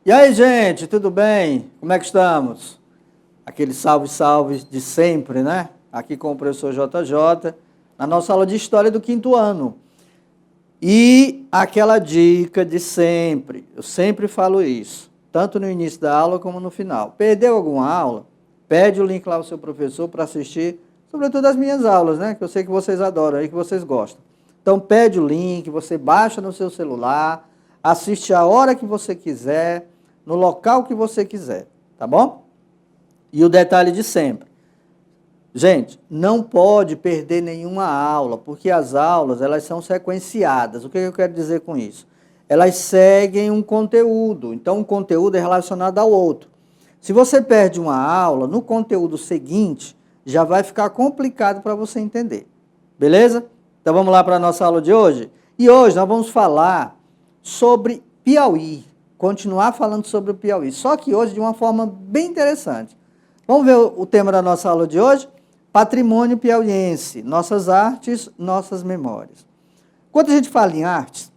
E aí, gente, tudo bem? Como é que estamos? Aquele salve, salve de sempre, né? Aqui com o professor JJ, na nossa aula de História do quinto ano. E aquela dica de sempre, eu sempre falo isso, tanto no início da aula como no final. Perdeu alguma aula? Pede o link lá ao seu professor para assistir, sobretudo as minhas aulas, né? Que eu sei que vocês adoram aí, que vocês gostam. Então pede o link, você baixa no seu celular, assiste a hora que você quiser, no local que você quiser, tá bom? E o detalhe de sempre. Gente, não pode perder nenhuma aula, porque as aulas, elas são sequenciadas. O que eu quero dizer com isso? Elas seguem um conteúdo, então um conteúdo é relacionado ao outro. Se você perde uma aula, no conteúdo seguinte, já vai ficar complicado para você entender. Beleza? Então vamos lá para a nossa aula de hoje? E hoje nós vamos falar sobre Piauí, continuar falando sobre o Piauí, só que hoje de uma forma bem interessante. Vamos ver o tema da nossa aula de hoje? Patrimônio piauiense, nossas artes, nossas memórias. Quando a gente fala em artes,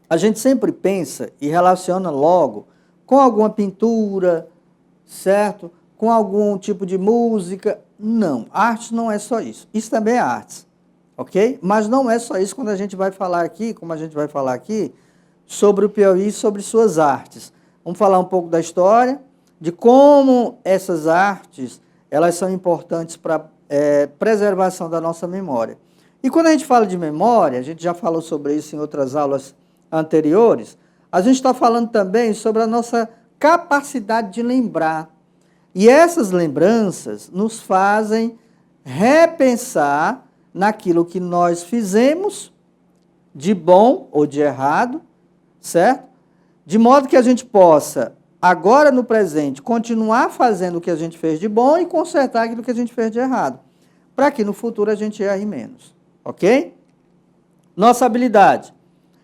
a gente sempre pensa e relaciona logo com alguma pintura, certo? Com algum tipo de música. Não, arte não é só isso. Isso também é arte, ok? Mas não é só isso quando a gente vai falar aqui, como a gente vai falar aqui, sobre o Piauí e sobre suas artes. Vamos falar um pouco da história, de como essas artes elas são importantes para a preservação da nossa memória. E quando a gente fala de memória, a gente já falou sobre isso em outras aulas anteriores, a gente está falando também sobre a nossa capacidade de lembrar. E essas lembranças nos fazem repensar naquilo que nós fizemos, de bom ou de errado, certo? De modo que a gente possa, agora no presente, continuar fazendo o que a gente fez de bom e consertar aquilo que a gente fez de errado, para que no futuro a gente erre menos, ok? Nossa habilidade,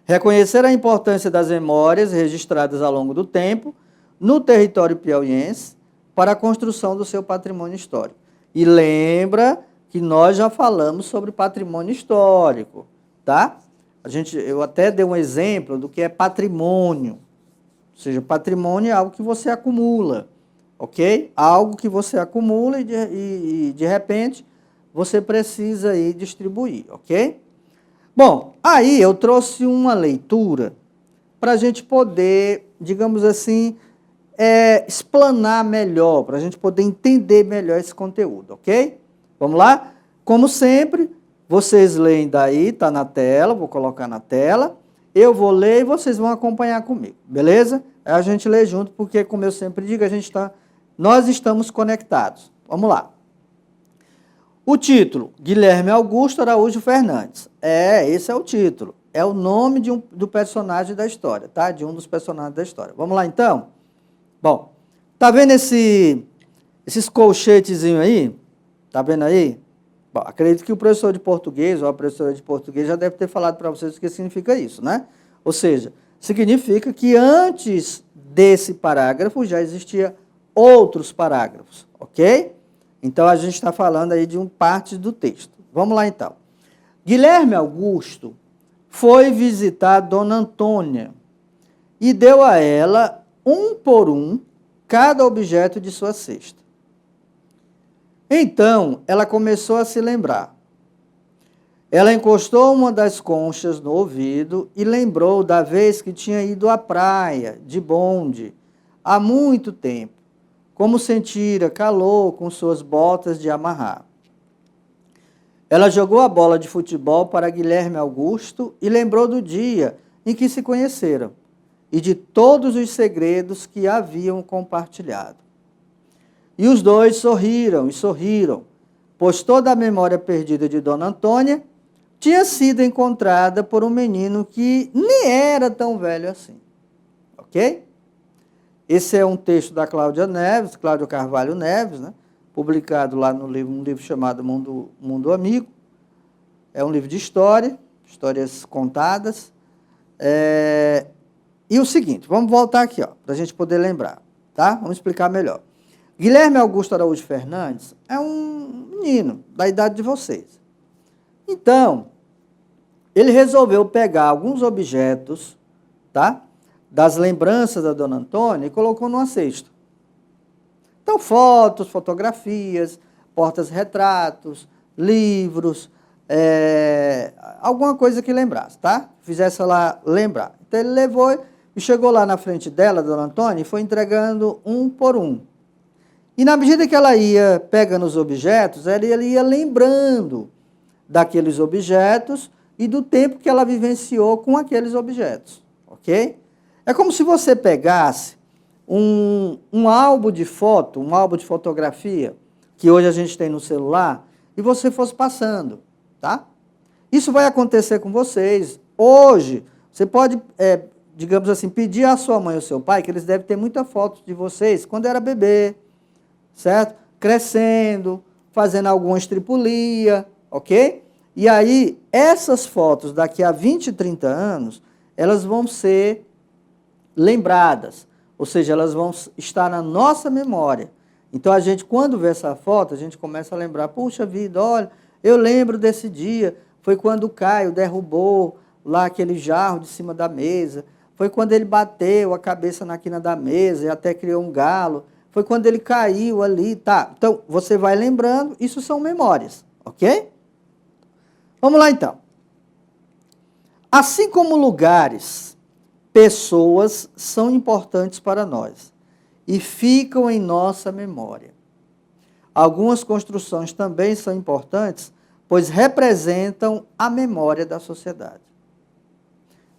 reconhecer a importância das memórias registradas ao longo do tempo no território piauiense para a construção do seu patrimônio histórico. E lembra que nós já falamos sobre patrimônio histórico, tá? Eu até dei um exemplo do que é patrimônio. Ou seja, patrimônio é algo que você acumula, ok? Algo que você acumula e de repente você precisa aí distribuir, ok? Bom, aí eu trouxe uma leitura para a gente poder, digamos assim, explanar melhor, para a gente poder entender melhor esse conteúdo, ok? Vamos lá? Como sempre, vocês leem daí, está na tela, vou colocar na tela. Eu vou ler e vocês vão acompanhar comigo, beleza? Aí a gente lê junto, porque, como eu sempre digo, nós estamos conectados. Vamos lá. O título, Guilherme Augusto Araújo Fernandes. Esse é o título. É o nome do personagem da história, tá? De um dos personagens da história. Vamos lá, então? Bom, tá vendo esses colchetezinhos aí? Tá vendo aí? Bom, acredito que o professor de português ou a professora de português já deve ter falado para vocês o que significa isso, né? Ou seja, significa que antes desse parágrafo já existia outros parágrafos, ok? Então, a gente está falando aí de parte do texto. Vamos lá, então. Guilherme Augusto foi visitar Dona Antônia e deu a ela, um por um, cada objeto de sua cesta. Então, ela começou a se lembrar. Ela encostou uma das conchas no ouvido e lembrou da vez que tinha ido à praia, de bonde, há muito tempo, como sentira calor com suas botas de amarrar. Ela jogou a bola de futebol para Guilherme Augusto e lembrou do dia em que se conheceram e de todos os segredos que haviam compartilhado. E os dois sorriram e sorriram, pois toda a memória perdida de Dona Antônia tinha sido encontrada por um menino que nem era tão velho assim. Ok? Esse é um texto da Cláudia Carvalho Neves, né? Publicado lá no livro, um livro chamado Mundo Amigo. É um livro de história, histórias contadas. E o seguinte, vamos voltar aqui, para a gente poder lembrar, tá? Vamos explicar melhor. Guilherme Augusto Araújo Fernandes é um menino da idade de vocês. Então, ele resolveu pegar alguns objetos, tá? das lembranças da Dona Antônia e colocou numa cesta. Então, fotos, fotografias, portas-retratos, livros, alguma coisa que lembrasse, tá? Fizesse ela lembrar. Então, ele levou e chegou lá na frente dela, Dona Antônia, e foi entregando um por um. E na medida que ela ia pegando os objetos, ela ia lembrando daqueles objetos e do tempo que ela vivenciou com aqueles objetos, ok? É como se você pegasse um álbum de foto, um álbum de fotografia, que hoje a gente tem no celular, e você fosse passando, tá? Isso vai acontecer com vocês. Hoje, você pode, digamos assim, pedir à sua mãe ou ao seu pai, que eles devem ter muita foto de vocês quando era bebê, certo? Crescendo, fazendo alguma estripulia, ok? E aí, essas fotos daqui a 20, 30 anos, elas vão ser lembradas, ou seja, elas vão estar na nossa memória. Então, a gente, quando vê essa foto, a gente começa a lembrar, puxa vida, olha, eu lembro desse dia, foi quando o Caio derrubou lá aquele jarro de cima da mesa, foi quando ele bateu a cabeça na quina da mesa e até criou um galo, foi quando ele caiu ali, tá? Então, você vai lembrando, isso são memórias, ok? Vamos lá, então. Assim como lugares, pessoas são importantes para nós e ficam em nossa memória. Algumas construções também são importantes, pois representam a memória da sociedade.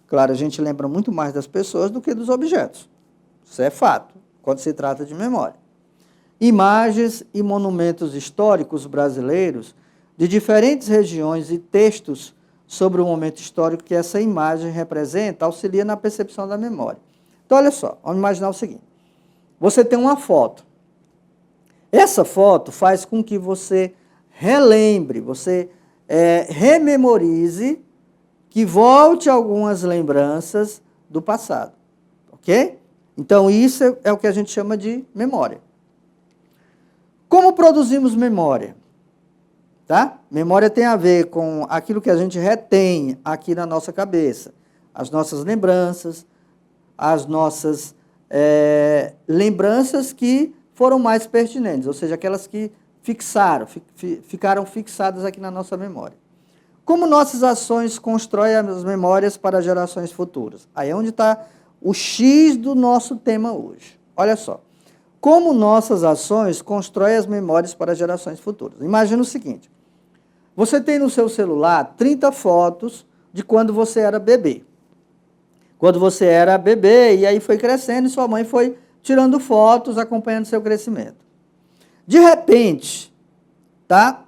Claro, a gente lembra muito mais das pessoas do que dos objetos. Isso é fato, quando se trata de memória. Imagens e monumentos históricos brasileiros de diferentes regiões e textos sobre o momento histórico que essa imagem representa auxilia na percepção da memória. Então, olha só, vamos imaginar o seguinte. Você tem uma foto. Essa foto faz com que você relembre, você rememorize, que volte algumas lembranças do passado, ok? Então, isso é o que a gente chama de memória. Como produzimos memória? Tá? Memória tem a ver com aquilo que a gente retém aqui na nossa cabeça, as nossas lembranças, as nossas lembranças que foram mais pertinentes, ou seja, aquelas que ficaram fixadas aqui na nossa memória. Como nossas ações constroem as memórias para gerações futuras? Aí é onde está o X do nosso tema hoje. Olha só. Como nossas ações constroem as memórias para gerações futuras? Imagina o seguinte. Você tem no seu celular 30 fotos de quando você era bebê. Quando você era bebê, e aí foi crescendo, e sua mãe foi tirando fotos, acompanhando seu crescimento. De repente, tá?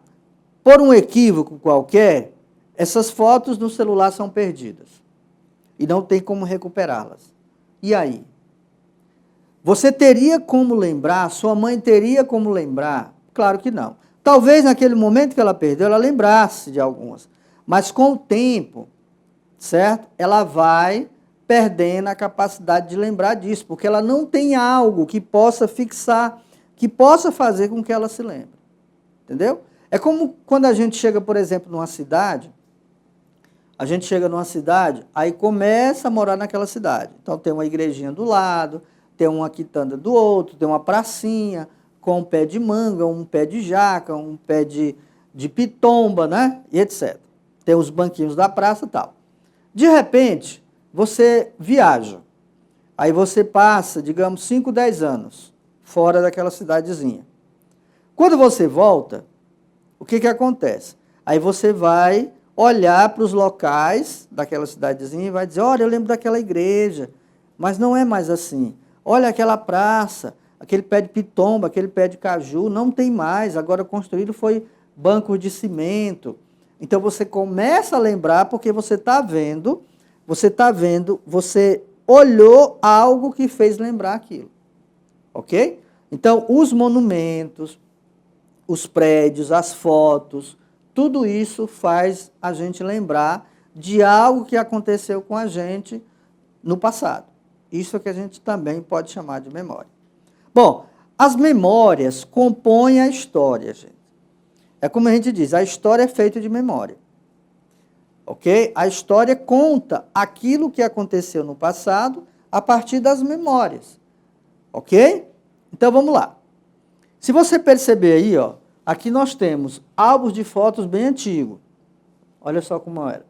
Por um equívoco qualquer, essas fotos no celular são perdidas. E não tem como recuperá-las. E aí? Você teria como lembrar? Sua mãe teria como lembrar? Claro que não. Talvez naquele momento que ela perdeu, ela lembrasse de algumas. Mas com o tempo, certo? Ela vai perdendo a capacidade de lembrar disso, porque ela não tem algo que possa fixar, que possa fazer com que ela se lembre. Entendeu? É como quando a gente chega, por exemplo, numa cidade, aí começa a morar naquela cidade. Então tem uma igrejinha do lado, tem uma quitanda do outro, tem uma pracinha com um pé de manga, um pé de jaca, um pé de pitomba, né? E etc. Tem os banquinhos da praça e tal. De repente, você viaja. Aí você passa, digamos, 5, 10 anos fora daquela cidadezinha. Quando você volta, o que acontece? Aí você vai olhar para os locais daquela cidadezinha e vai dizer, olha, eu lembro daquela igreja, mas não é mais assim. Olha aquela praça, aquele pé de pitomba, aquele pé de caju, não tem mais, agora construído foi bancos de cimento. Então você começa a lembrar porque você vendo, você olhou algo que fez lembrar aquilo. Ok? Então, os monumentos, os prédios, as fotos, tudo isso faz a gente lembrar de algo que aconteceu com a gente no passado. Isso é que a gente também pode chamar de memória. Bom, as memórias compõem a história, gente. É como a gente diz, a história é feita de memória. Ok? A história conta aquilo que aconteceu no passado a partir das memórias. Ok? Então vamos lá. Se você perceber aí, ó, aqui nós temos álbuns de fotos bem antigos. Olha só como era.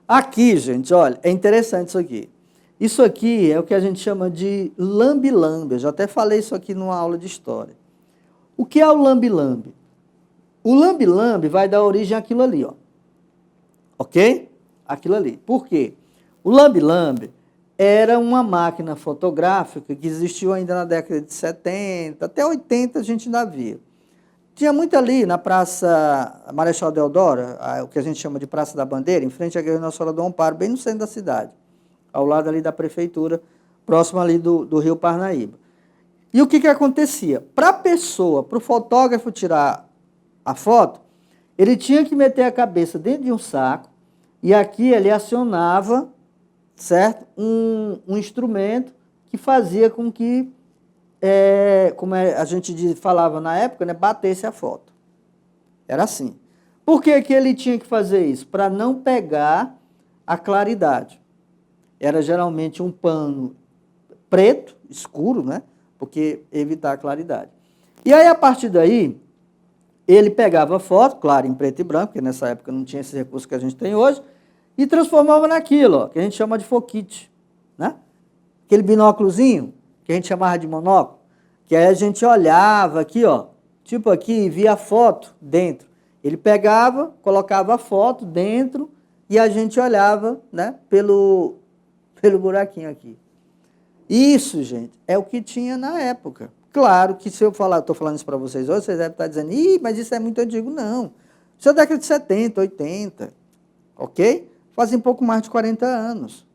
Aqui, gente, olha, é interessante isso aqui. Isso aqui é o que a gente chama de lambe-lambe. Eu já até falei isso aqui numa aula de história. O que é o lambe-lambe? O lambe-lambe vai dar origem àquilo ali, ó. Ok? Aquilo ali. Por quê? O lambe-lambe era uma máquina fotográfica que existiu ainda na década de 70, até 80 a gente ainda via. Tinha muito ali na Praça Marechal Deodoro, o que a gente chama de Praça da Bandeira, em frente à Igreja Nossa Senhora do Amparo, bem no centro da cidade, ao lado ali da prefeitura, próximo ali do Rio Parnaíba. E o que acontecia? Para a pessoa, para o fotógrafo tirar a foto, ele tinha que meter a cabeça dentro de um saco e aqui ele acionava, certo? Um instrumento que fazia com que, como a gente falava na época, né, batesse a foto. Era assim. Por que ele tinha que fazer isso? Para não pegar a claridade. Era geralmente um pano preto, escuro, né? Porque evitar a claridade. E aí, a partir daí, ele pegava a foto, claro, em preto e branco, porque nessa época não tinha esse recurso que a gente tem hoje, e transformava naquilo, ó, que a gente chama de foquite, né? Aquele binóculozinho, que a gente chamava de monóculo, que aí a gente olhava aqui, ó, tipo aqui, e via a foto dentro. Ele pegava, colocava a foto dentro e a gente olhava, né, pelo buraquinho aqui. Isso, gente, é o que tinha na época. Claro que se eu falar, estou falando isso para vocês hoje, vocês devem estar dizendo, ih, mas isso é muito antigo. Não. Isso é da década de 70, 80, ok? Fazem pouco mais de 40 anos.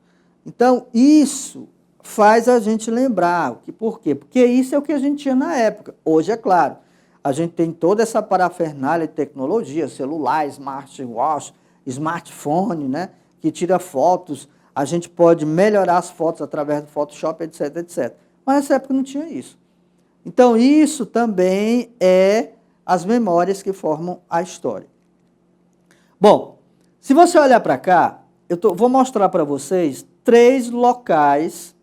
Então, isso faz a gente lembrar. Por quê? Porque isso é o que a gente tinha na época. Hoje, é claro, a gente tem toda essa parafernália de tecnologia, celular, smartwatch, smartphone, né, que tira fotos. A gente pode melhorar as fotos através do Photoshop, etc, etc. Mas nessa época não tinha isso. Então, isso também é as memórias que formam a história. Bom, se você olhar para cá, vou mostrar para vocês 3 locais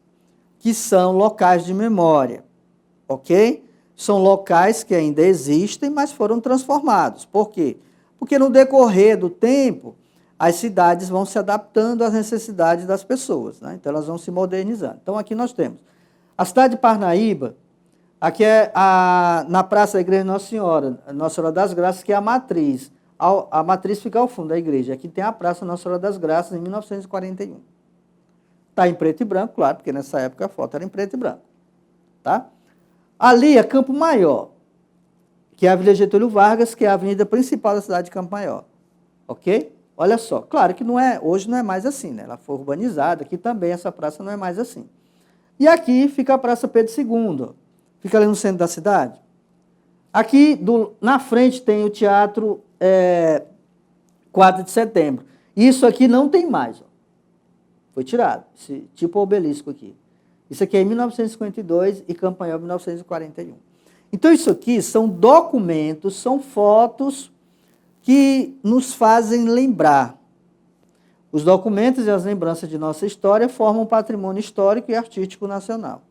que são locais de memória, ok? São locais que ainda existem, mas foram transformados. Por quê? Porque no decorrer do tempo, as cidades vão se adaptando às necessidades das pessoas, né? Então elas vão se modernizando. Então aqui nós temos a cidade de Parnaíba, aqui é na Praça da Igreja Nossa Senhora das Graças, que é a matriz. A matriz fica ao fundo da igreja. Aqui tem a Praça Nossa Senhora das Graças, em 1941. Está em preto e branco, claro, porque nessa época a foto era em preto e branco. Tá? Ali é Campo Maior, que é a Avenida Getúlio Vargas, que é a avenida principal da cidade de Campo Maior. Ok? Olha só, claro que hoje não é mais assim, né? Ela foi urbanizada, aqui também essa praça não é mais assim. E aqui fica a Praça Pedro II, fica ali no centro da cidade. Aqui na frente tem o Teatro 4 de Setembro. Isso aqui não tem mais, ó. Foi tirado, tipo o obelisco aqui. Isso aqui é em 1952 e Campo Maior, 1941. Então isso aqui são documentos, são fotos que nos fazem lembrar. Os documentos e as lembranças de nossa história formam um patrimônio histórico e artístico nacional.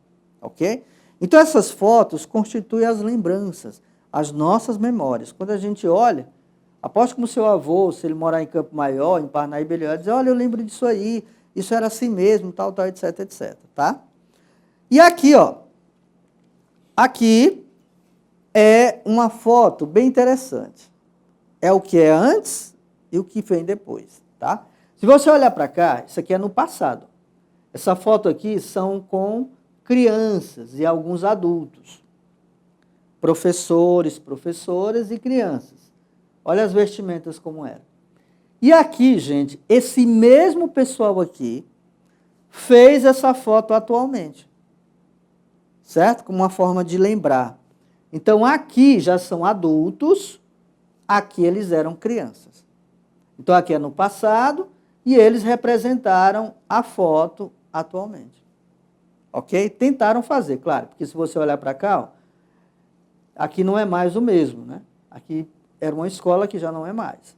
Ok? Então essas fotos constituem as lembranças, as nossas memórias. Quando a gente olha, aposto que o seu avô, se ele morar em Campo Maior, em Parnaíba, ele vai dizer, olha, eu lembro disso aí, isso era assim mesmo, tal, tal, etc, etc. Tá? E aqui, ó, aqui é uma foto bem interessante. É o que é antes e o que vem depois, tá? Se você olhar para cá, isso aqui é no passado. Essa foto aqui são com crianças e alguns adultos. Professores, professoras e crianças. Olha as vestimentas como eram. E aqui, gente, esse mesmo pessoal aqui fez essa foto atualmente. Certo? Como uma forma de lembrar. Então, aqui já são adultos, aqui eles eram crianças. Então, aqui é no passado e eles representaram a foto atualmente. Ok? Tentaram fazer, claro, porque se você olhar para cá, ó, aqui não é mais o mesmo, né? Aqui era uma escola que já não é mais.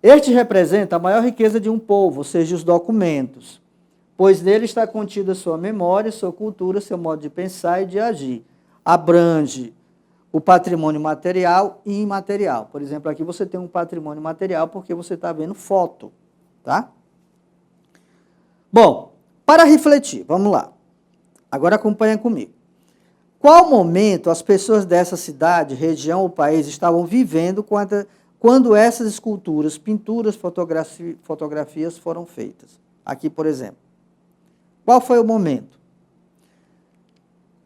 Este representa a maior riqueza de um povo, ou seja, os documentos. pois nele está contida sua memória, sua cultura, seu modo de pensar e de agir. Abrange o patrimônio material e imaterial. Por exemplo, aqui você tem um patrimônio material porque você está vendo foto, tá? Bom, para refletir, vamos lá. Agora acompanha comigo. Qual momento as pessoas dessa cidade, região ou país estavam vivendo quando essas esculturas, pinturas, fotografias foram feitas? Aqui, por exemplo. Qual foi o momento?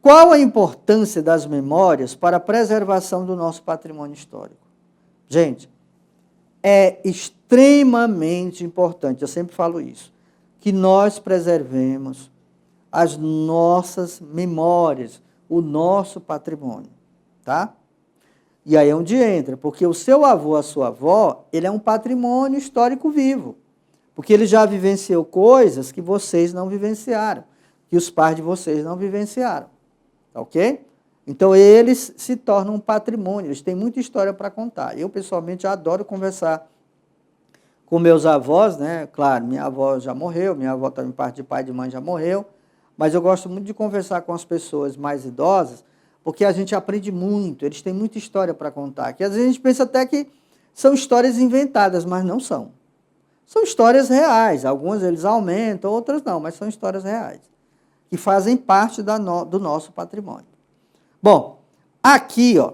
Qual a importância das memórias para a preservação do nosso patrimônio histórico? Gente, é extremamente importante, eu sempre falo isso, que nós preservemos as nossas memórias, o nosso patrimônio, tá? E aí é onde entra, porque o seu avô, a sua avó, ele é um patrimônio histórico vivo, porque ele já vivenciou coisas que vocês não vivenciaram, que os pais de vocês não vivenciaram, ok? Então, eles se tornam um patrimônio, eles têm muita história para contar. Eu, pessoalmente, adoro conversar com meus avós, né? Claro, minha avó já morreu, minha avó também, parte de pai e de mãe, já morreu, mas eu gosto muito de conversar com as pessoas mais idosas, porque a gente aprende muito, eles têm muita história para contar, que às vezes a gente pensa até que são histórias inventadas, mas não são. São histórias reais, algumas eles aumentam, outras não, mas são histórias reais, que fazem parte do nosso patrimônio. Bom, aqui, ó,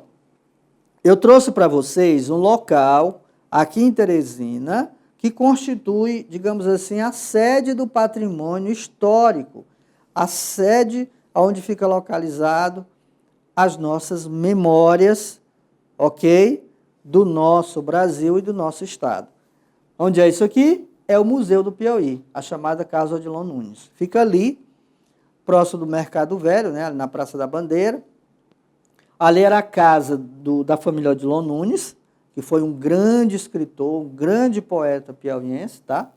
eu trouxe para vocês um local, aqui em Teresina, que constitui, digamos assim, a sede do patrimônio histórico, a sede onde fica localizado as nossas memórias, ok? Do nosso Brasil e do nosso Estado. Onde é isso aqui? É o Museu do Piauí, a chamada Casa Odilon Nunes. Fica ali, próximo do Mercado Velho, né, na Praça da Bandeira. Ali era a casa da família Odilon Nunes, que foi um grande escritor, um grande poeta piauiense, tá?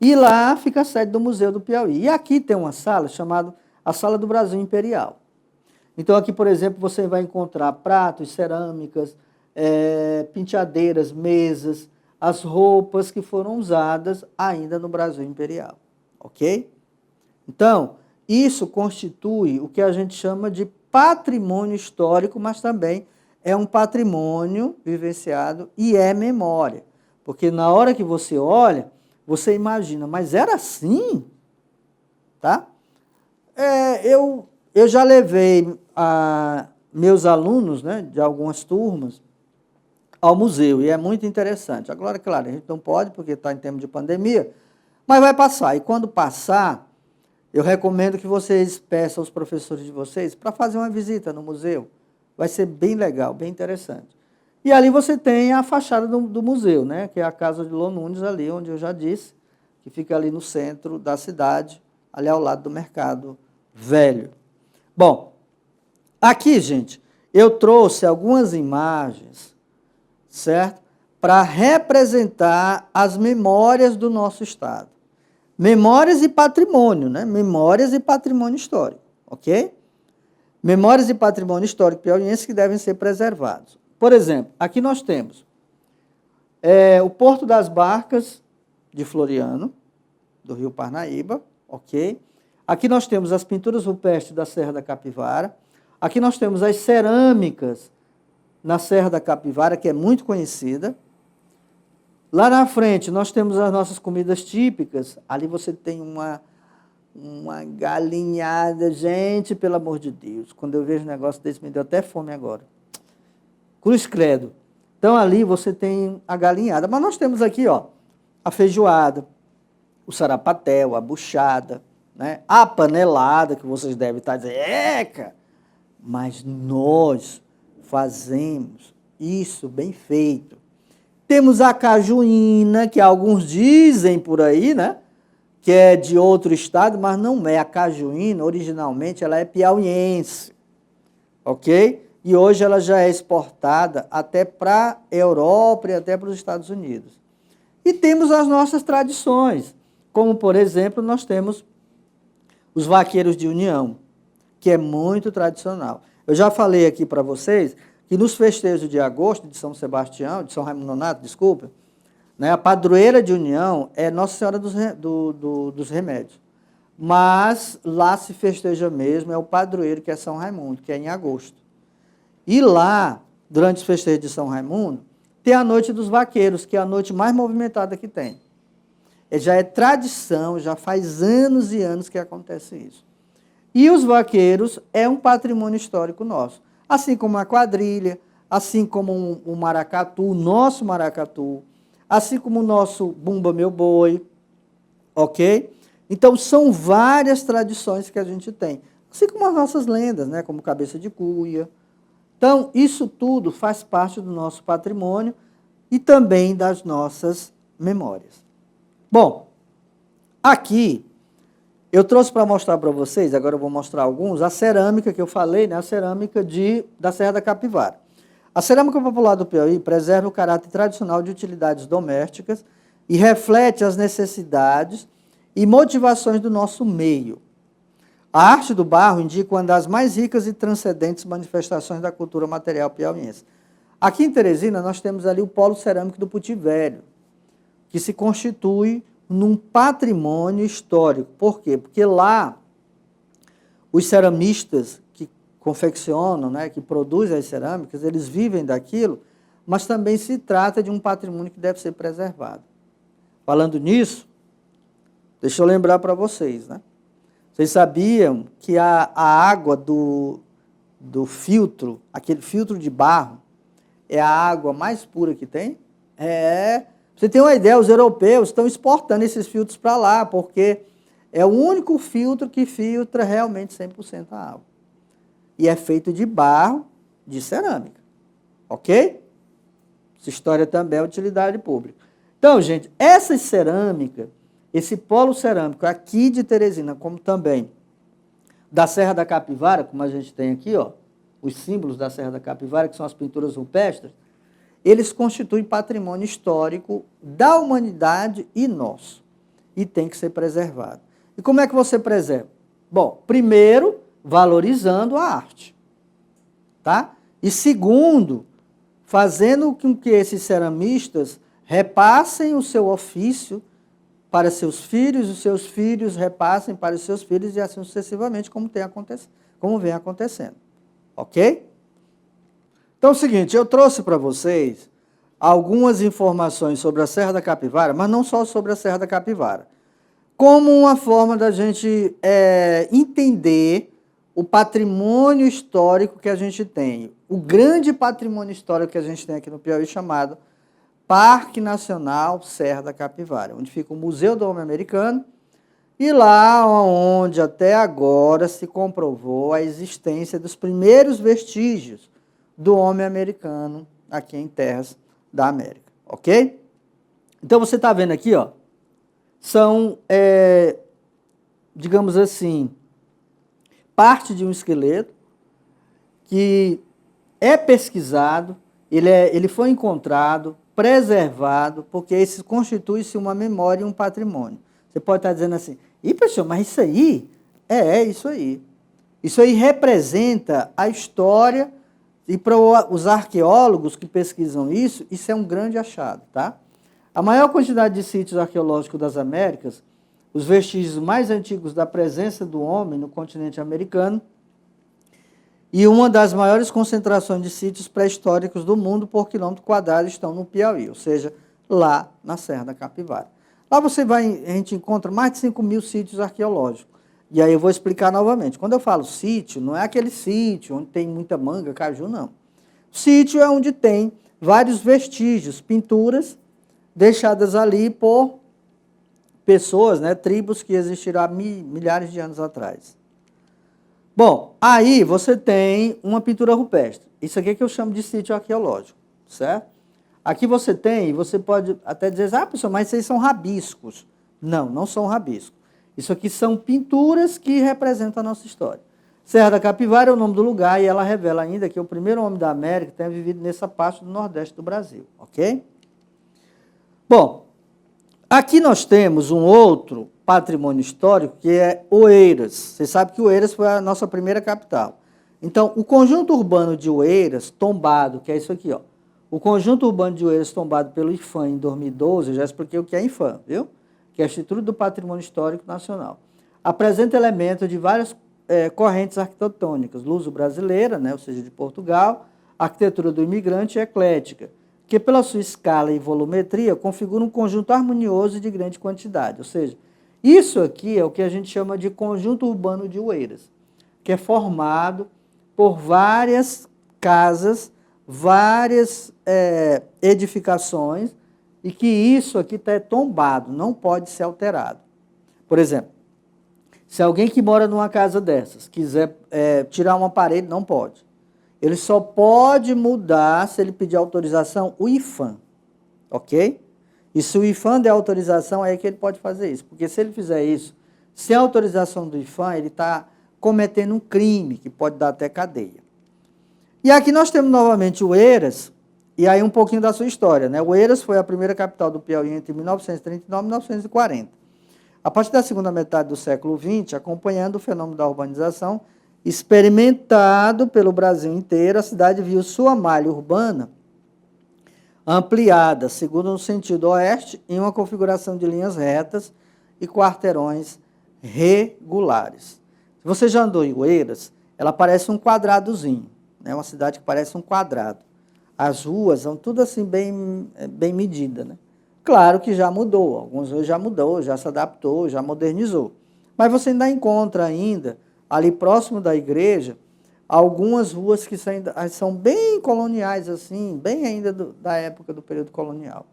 E lá fica a sede do Museu do Piauí. E aqui tem uma sala chamada a Sala do Brasil Imperial. Então aqui, por exemplo, você vai encontrar pratos, cerâmicas, penteadeiras, mesas, as roupas que foram usadas ainda no Brasil Imperial, ok? Então, isso constitui o que a gente chama de patrimônio histórico, mas também é um patrimônio vivenciado e é memória. Porque na hora que você olha, você imagina, mas era assim? Tá? Eu já levei meus alunos, né, de algumas turmas ao museu, e é muito interessante. Agora, claro, a gente não pode, porque está em tempo de pandemia, mas vai passar. E quando passar, eu recomendo que vocês peçam aos professores de vocês para fazer uma visita no museu. Vai ser bem legal, bem interessante. E ali você tem a fachada do museu, né, que é a Casa Odilon Nunes, ali onde eu já disse, que fica ali no centro da cidade, ali ao lado do Mercado Velho. Bom, aqui, gente, eu trouxe algumas imagens, certo? Para representar as memórias do nosso Estado. Memórias e patrimônio, né? Memórias e patrimônio histórico, ok? Memórias e patrimônio histórico piauiense que devem ser preservados. Por exemplo, aqui nós temos o Porto das Barcas de Floriano, do Rio Parnaíba, ok? Aqui nós temos as pinturas rupestres da Serra da Capivara. Aqui nós temos as cerâmicas na Serra da Capivara, que é muito conhecida. Lá na frente nós temos as nossas comidas típicas. Ali você tem uma galinhada. Gente, pelo amor de Deus, quando eu vejo um negócio desse, me deu até fome agora. Cruz credo. Então, ali você tem a galinhada. Mas nós temos aqui, ó, a feijoada, o sarapatel, a buchada, né? A panelada, que vocês devem estar dizendo, cara, mas nós fazemos isso bem feito. Temos a cajuína, que alguns dizem por aí, né, que é de outro estado, mas não é. A cajuína, originalmente, ela é piauiense, ok? E hoje ela já é exportada até para a Europa e até para os Estados Unidos. E temos as nossas tradições, como, por exemplo, nós temos os vaqueiros de União, que é muito tradicional. Eu já falei aqui para vocês que nos festejos de agosto de São Sebastião, de São Raimundo Nonato, desculpa, né, a padroeira de União é Nossa Senhora dos Remédios. mas lá se festeja mesmo, é o padroeiro, que é São Raimundo, que é em agosto. E lá, durante os festejos de São Raimundo, tem a Noite dos Vaqueiros, que é a noite mais movimentada que tem. Já é tradição, já faz anos e anos que acontece isso. E os vaqueiros é um patrimônio histórico nosso. Assim como a quadrilha, assim como o maracatu, o nosso maracatu, assim como o nosso Bumba Meu Boi, ok? Então, são várias tradições que a gente tem. Assim como as nossas lendas, né? Como Cabeça de Cuia. Então, isso tudo faz parte do nosso patrimônio e também das nossas memórias. Bom, aqui eu trouxe para mostrar para vocês, agora eu vou mostrar alguns, a cerâmica que eu falei, né? A cerâmica da Serra da Capivara. A cerâmica popular do Piauí preserva o caráter tradicional de utilidades domésticas e reflete as necessidades e motivações do nosso meio. A arte do barro indica uma das mais ricas e transcendentes manifestações da cultura material piauiense. Aqui em Teresina, nós temos ali o Polo Cerâmico do Puti Velho, que se constitui num patrimônio histórico. Por quê? Porque lá, os ceramistas que confeccionam, né, que produzem as cerâmicas, eles vivem daquilo, mas também se trata de um patrimônio que deve ser preservado. Falando nisso, deixa eu lembrar para vocês, né? Vocês sabiam que a água do filtro, aquele filtro de barro, é a água mais pura que tem? Pra você ter uma ideia, os europeus estão exportando esses filtros para lá, porque é o único filtro que filtra realmente 100% a água. E é feito de barro, de cerâmica. Ok? Essa história também é utilidade pública. Então, gente, essa cerâmica, esse polo cerâmico aqui de Teresina, como também da Serra da Capivara, como a gente tem aqui, ó, os símbolos da Serra da Capivara, que são as pinturas rupestres, eles constituem patrimônio histórico da humanidade e nosso. E tem que ser preservado. E como é que você preserva? Bom, primeiro, valorizando a arte. Tá? E segundo, fazendo com que esses ceramistas repassem o seu ofício para seus filhos, os seus filhos repassem para os seus filhos e assim sucessivamente, como vem acontecendo. Ok? Então é o seguinte, eu trouxe para vocês algumas informações sobre a Serra da Capivara, mas não só sobre a Serra da Capivara, como uma forma da gente entender o patrimônio histórico que a gente tem, o grande patrimônio histórico que a gente tem aqui no Piauí, chamado Parque Nacional Serra da Capivara, onde fica o Museu do Homem Americano, e lá onde até agora se comprovou a existência dos primeiros vestígios do homem americano aqui em terras da América, ok? Então você está vendo aqui, ó, são, digamos assim, parte de um esqueleto que é pesquisado, ele foi encontrado, preservado, porque isso constitui-se uma memória e um patrimônio. Você pode estar dizendo assim, professor, mas isso aí? É isso aí. Isso aí representa a história, e para os arqueólogos que pesquisam isso é um grande achado, tá? A maior quantidade de sítios arqueológicos das Américas, os vestígios mais antigos da presença do homem no continente americano, e uma das maiores concentrações de sítios pré-históricos do mundo por quilômetro quadrado estão no Piauí, ou seja, lá na Serra da Capivara. Lá a gente encontra mais de 5.000 sítios arqueológicos. E aí eu vou explicar novamente. Quando eu falo sítio, não é aquele sítio onde tem muita manga, caju, não. Sítio é onde tem vários vestígios, pinturas deixadas ali por pessoas, né, tribos que existiram há milhares de anos atrás. Bom, aí você tem uma pintura rupestre. Isso aqui é que eu chamo de sítio arqueológico, certo? Aqui você pode até dizer, professor, mas esses são rabiscos. Não, não são rabiscos. Isso aqui são pinturas que representam a nossa história. Serra da Capivara é o nome do lugar e ela revela ainda que o primeiro homem da América tenha vivido nessa parte do Nordeste do Brasil, ok? Bom, aqui nós temos um outro patrimônio histórico que é Oeiras. Você sabe que Oeiras foi a nossa primeira capital. Então, o conjunto urbano de Oeiras, tombado, que é isso aqui, ó. O conjunto urbano de Oeiras, tombado pelo IPHAN em 2012, eu já expliquei o que é IPHAN, viu? Que é o Instituto do Patrimônio Histórico Nacional. apresenta elementos de várias correntes arquitetônicas, luso-brasileira, né, ou seja, de Portugal, arquitetura do imigrante e eclética, que pela sua escala e volumetria configura um conjunto harmonioso e de grande quantidade. Ou seja, isso aqui é o que a gente chama de conjunto urbano de Oeiras, que é formado por várias casas, várias edificações, e que isso aqui está tombado, não pode ser alterado. Por exemplo, se alguém que mora numa casa dessas quiser tirar uma parede, não pode. Ele só pode mudar se ele pedir autorização, o IPHAN, ok? E se o IPHAN der autorização, é aí que ele pode fazer isso. Porque se ele fizer isso, sem autorização do IPHAN, ele está cometendo um crime, que pode dar até cadeia. E aqui nós temos novamente o Oeiras, e aí um pouquinho da sua história, né? O Oeiras foi a primeira capital do Piauí entre 1939 e 1940. A partir da segunda metade do século XX, acompanhando o fenômeno da urbanização, experimentado pelo Brasil inteiro, a cidade viu sua malha urbana ampliada, segundo no sentido oeste, em uma configuração de linhas retas e quarteirões regulares. Se você já andou em Oeiras, ela parece um quadradozinho, né? Uma cidade que parece um quadrado. As ruas são tudo assim bem medida, né? Claro que já mudou, algumas vezes já mudou, já se adaptou, já modernizou. Mas você ainda encontra ainda, ali próximo da igreja, algumas ruas que são bem coloniais, assim, bem ainda da época do período colonial.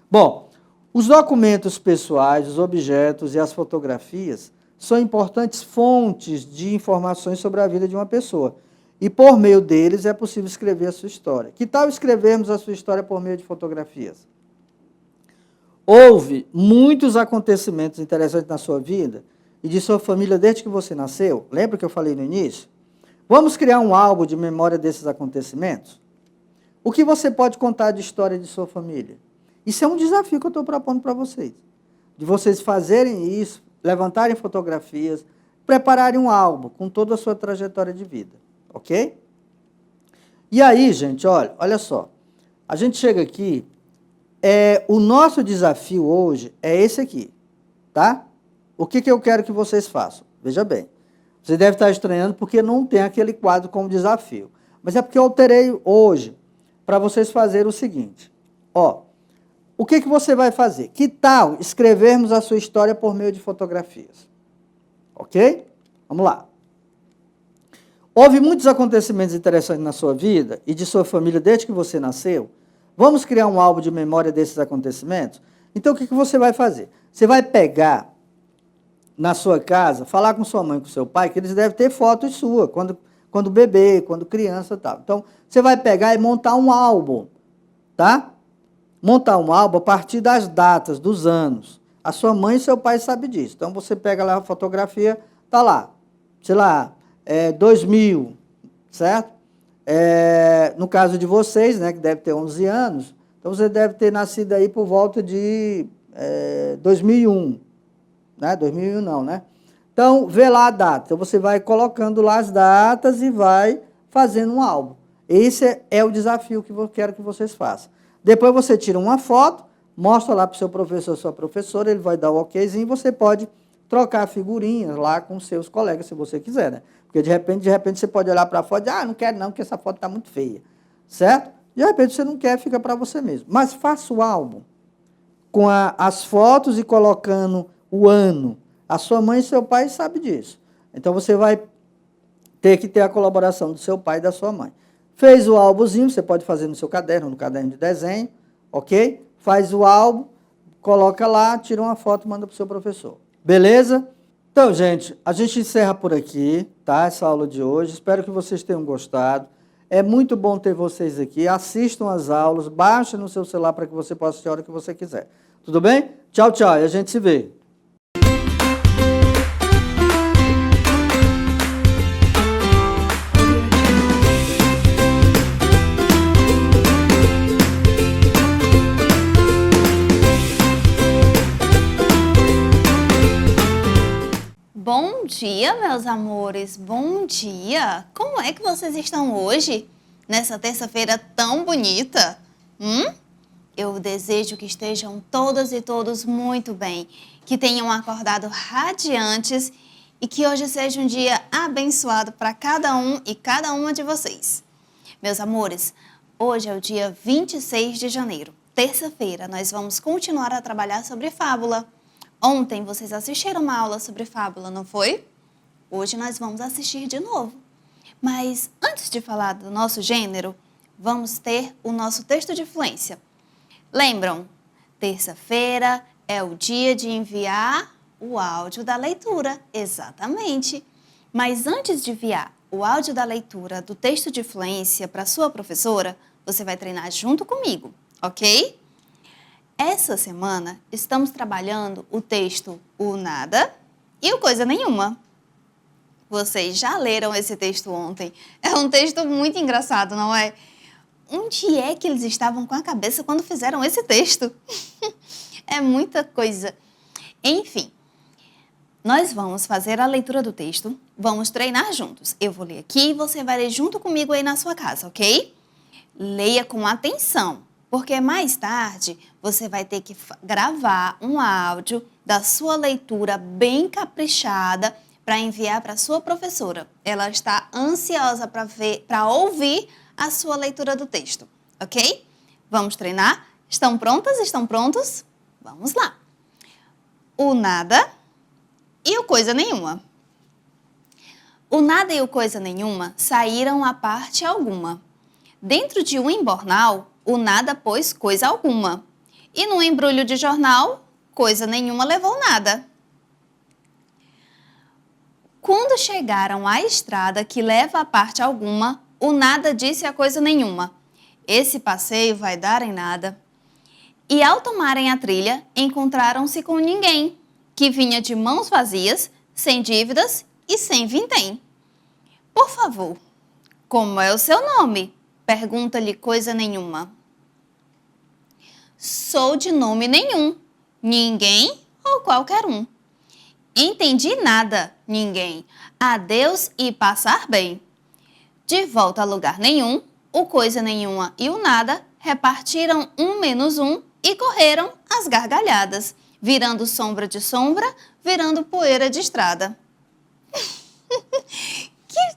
Bom, os documentos pessoais, os objetos e as fotografias são importantes fontes de informações sobre a vida de uma pessoa. E por meio deles é possível escrever a sua história. Que tal escrevermos a sua história por meio de fotografias? Houve muitos acontecimentos interessantes na sua vida e de sua família desde que você nasceu. Lembra que eu falei no início? Vamos criar um álbum de memória desses acontecimentos? O que você pode contar de história de sua família? Isso é um desafio que eu estou propondo para vocês. De vocês fazerem isso, levantarem fotografias, prepararem um álbum com toda a sua trajetória de vida. Ok? E aí, gente, olha só. A gente chega aqui, o nosso desafio hoje é esse aqui, tá? O que eu quero que vocês façam? Veja bem, você deve estar estranhando porque não tem aquele quadro como desafio. Mas é porque eu alterei hoje para vocês fazerem o seguinte. O que você vai fazer? Que tal escrevermos a sua história por meio de fotografias? Ok? Vamos lá. Houve muitos acontecimentos interessantes na sua vida e de sua família desde que você nasceu. Vamos criar um álbum de memória desses acontecimentos? Então, o que você vai fazer? Você vai pegar na sua casa, falar com sua mãe, com seu pai, que eles devem ter fotos suas, quando bebê, quando criança e tal. Então, você vai pegar e montar um álbum, tá? Montar um álbum a partir das datas, dos anos. A sua mãe e seu pai sabem disso. Então, você pega lá a fotografia, tá lá, sei lá, 2000, certo? No caso de vocês, né, que deve ter 11 anos, então você deve ter nascido aí por volta de 2001, né? 2001 não, né? Então, vê lá a data. Então, você vai colocando lá as datas e vai fazendo um álbum. Esse é o desafio que eu quero que vocês façam. Depois você tira uma foto, mostra lá para o seu professor, sua professora, ele vai dar o okzinho e você pode trocar figurinhas lá com seus colegas, se você quiser, né? Porque de repente você pode olhar para a foto e não quero não, porque essa foto está muito feia, certo? De repente você não quer, fica para você mesmo. Mas faça o álbum com as fotos e colocando o ano. A sua mãe e seu pai sabem disso. Então você vai ter que ter a colaboração do seu pai e da sua mãe. Fez o álbumzinho, você pode fazer no seu caderno, no caderno de desenho, ok? Faz o álbum, coloca lá, tira uma foto e manda para o seu professor. Beleza? Então, gente, a gente encerra por aqui, tá? Essa aula de hoje. Espero que vocês tenham gostado. É muito bom ter vocês aqui. Assistam as aulas, baixem no seu celular para que você possa assistir a hora que você quiser. Tudo bem? Tchau, tchau. E a gente se vê. Bom dia, meus amores, bom dia! Como é que vocês estão hoje, nessa terça-feira tão bonita? Eu desejo que estejam todas e todos muito bem, que tenham acordado radiantes e que hoje seja um dia abençoado para cada um e cada uma de vocês. Meus amores, hoje é o dia 26 de janeiro, terça-feira. Nós vamos continuar a trabalhar sobre fábula. Ontem vocês assistiram uma aula sobre fábula, não foi? Hoje nós vamos assistir de novo. Mas antes de falar do nosso gênero, vamos ter o nosso texto de fluência. Lembram? Terça-feira é o dia de enviar o áudio da leitura, exatamente. Mas antes de enviar o áudio da leitura do texto de fluência para sua professora, você vai treinar junto comigo, ok? Essa semana estamos trabalhando o texto O Nada e o Coisa Nenhuma. Vocês já leram esse texto ontem. É um texto muito engraçado, não é? Onde é que eles estavam com a cabeça quando fizeram esse texto? É muita coisa. Enfim, nós vamos fazer a leitura do texto, vamos treinar juntos. Eu vou ler aqui e você vai ler junto comigo aí na sua casa, ok? Leia com atenção, porque mais tarde você vai ter que gravar um áudio da sua leitura bem caprichada para enviar para sua professora. Ela está ansiosa para ouvir a sua leitura do texto, ok? Vamos treinar? Estão prontas? Estão prontos? Vamos lá. O nada e o coisa nenhuma. O nada e o coisa nenhuma saíram a parte alguma. Dentro de um embornal, o nada pôs coisa alguma. E no embrulho de jornal, coisa nenhuma levou nada. Quando chegaram à estrada que leva a parte alguma, o nada disse a coisa nenhuma: esse passeio vai dar em nada. E ao tomarem a trilha, encontraram-se com ninguém, que vinha de mãos vazias, sem dívidas e sem vintém. Por favor, como é o seu nome? Pergunta-lhe coisa nenhuma. Sou de nome nenhum, ninguém ou qualquer um. Entendi nada, ninguém. Adeus e passar bem. De volta a lugar nenhum, o coisa nenhuma e o nada repartiram um menos um e correram às gargalhadas, virando sombra de sombra, virando poeira de estrada. Que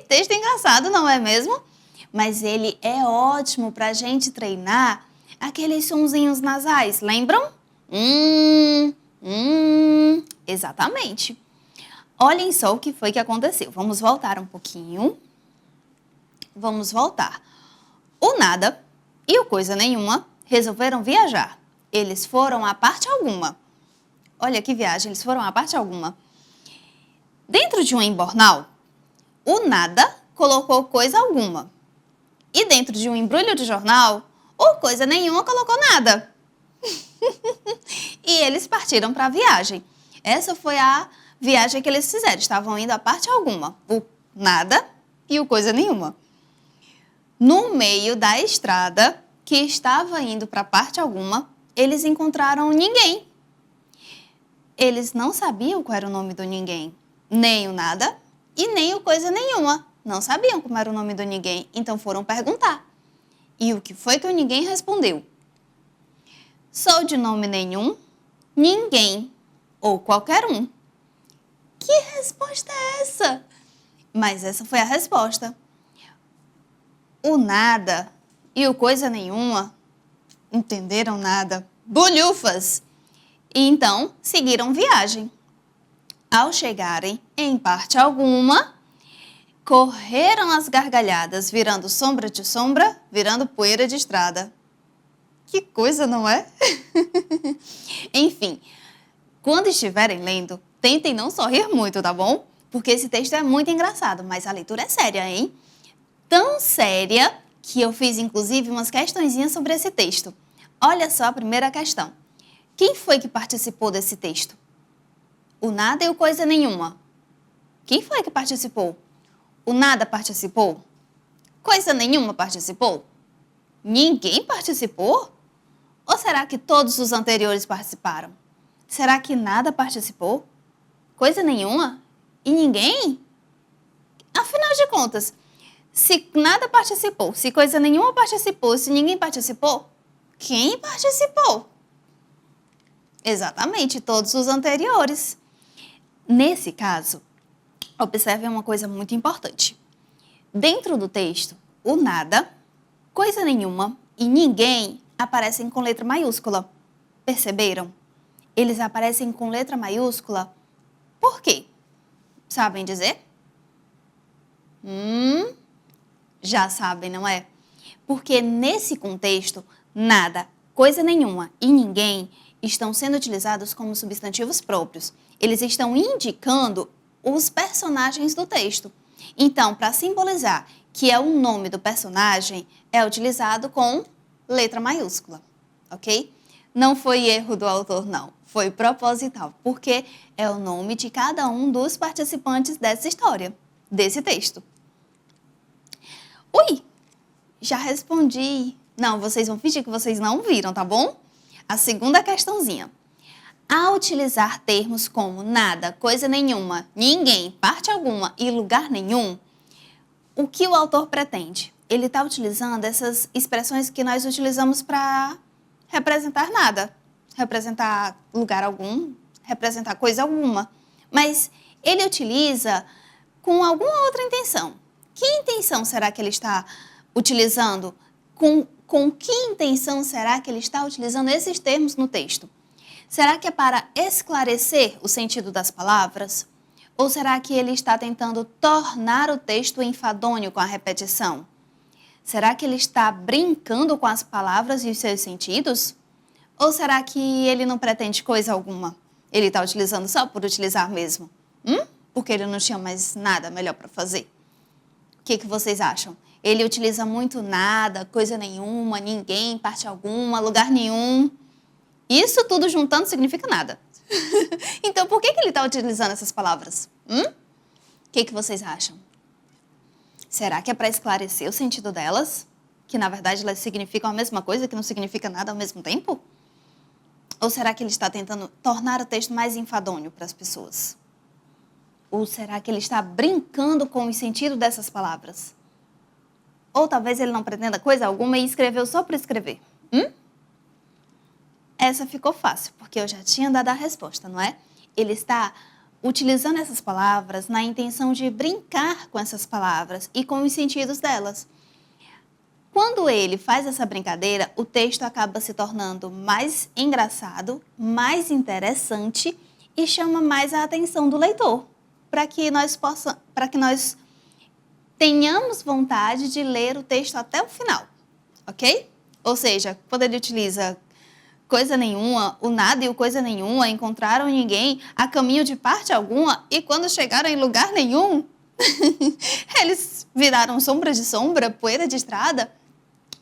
texto engraçado, não é mesmo? Mas ele é ótimo para a gente treinar aqueles sonzinhos nasais, lembram? Exatamente. Olhem só o que foi que aconteceu. Vamos voltar um pouquinho. Vamos voltar. O nada e o coisa nenhuma resolveram viajar. Eles foram a parte alguma. Olha que viagem, eles foram a parte alguma. Dentro de um embornal, o nada colocou coisa alguma. E dentro de um embrulho de jornal, o coisa nenhuma colocou nada. E eles partiram para a viagem. Essa foi a viagem que eles fizeram. Estavam indo a parte alguma. O nada e o coisa nenhuma. No meio da estrada, que estava indo para parte alguma, eles encontraram ninguém. Eles não sabiam qual era o nome do ninguém. Nem o nada e nem o coisa nenhuma. Não sabiam como era o nome do ninguém. Então foram perguntar. E o que foi que o ninguém respondeu? Sou de nome nenhum, ninguém ou qualquer um. Que resposta é essa? Mas essa foi a resposta. O nada e o coisa nenhuma entenderam nada. Bolhufas! E então seguiram viagem. Ao chegarem em parte alguma, correram as gargalhadas, virando sombra de sombra, virando poeira de estrada. Que coisa, não é? Enfim, quando estiverem lendo, tentem não sorrir muito, tá bom? Porque esse texto é muito engraçado, mas a leitura é séria, hein? Tão séria que eu fiz, inclusive, umas questõezinhas sobre esse texto. Olha só a primeira questão. Quem foi que participou desse texto? O nada e o coisa nenhuma. Quem foi que participou? O nada participou? Coisa nenhuma participou? Ninguém participou? Ou será que todos os anteriores participaram? Será que nada participou? Coisa nenhuma? E ninguém? Afinal de contas, se nada participou, se coisa nenhuma participou, se ninguém participou, quem participou? Exatamente, todos os anteriores. Nesse caso, observem uma coisa muito importante. Dentro do texto, o nada, coisa nenhuma e ninguém aparecem com letra maiúscula. Perceberam? Eles aparecem com letra maiúscula por quê? Sabem dizer? Já sabem, não é? Porque nesse contexto, nada, coisa nenhuma e ninguém estão sendo utilizados como substantivos próprios. Eles estão indicando os personagens do texto. Então, para simbolizar que é o nome do personagem, é utilizado com letra maiúscula, ok? Não foi erro do autor, não. Foi proposital, porque é o nome de cada um dos participantes dessa história, desse texto. Ui, já respondi. Não, vocês vão fingir que vocês não viram, tá bom? A segunda questãozinha. Ao utilizar termos como nada, coisa nenhuma, ninguém, parte alguma e lugar nenhum, o que o autor pretende? Ele está utilizando essas expressões que nós utilizamos para representar nada, representar lugar algum, representar coisa alguma. Mas ele utiliza com alguma outra intenção. Que intenção será que ele está utilizando? Com que intenção será que ele está utilizando esses termos no texto? Será que é para esclarecer o sentido das palavras? Ou será que ele está tentando tornar o texto enfadonho com a repetição? Será que ele está brincando com as palavras e os seus sentidos? Ou será que ele não pretende coisa alguma? Ele está utilizando só por utilizar mesmo? Porque ele não tinha mais nada melhor para fazer? O que vocês acham? Ele utiliza muito nada, coisa nenhuma, ninguém, parte alguma, lugar nenhum. Isso tudo juntando significa nada. Então, por que ele está utilizando essas palavras? O que vocês acham? Será que é para esclarecer o sentido delas? Que, na verdade, elas significam a mesma coisa, que não significa nada ao mesmo tempo? Ou será que ele está tentando tornar o texto mais enfadonho para as pessoas? Ou será que ele está brincando com o sentido dessas palavras? Ou talvez ele não pretenda coisa alguma e escreveu só por escrever? Essa ficou fácil, porque eu já tinha dado a resposta, não é? Ele está utilizando essas palavras na intenção de brincar com essas palavras e com os sentidos delas. Quando ele faz essa brincadeira, o texto acaba se tornando mais engraçado, mais interessante e chama mais a atenção do leitor, para que nós tenhamos vontade de ler o texto até o final, ok? Ou seja, quando ele utiliza coisa nenhuma, o nada e o coisa nenhuma, encontraram ninguém a caminho de parte alguma e quando chegaram em lugar nenhum, eles viraram sombra de sombra, poeira de estrada.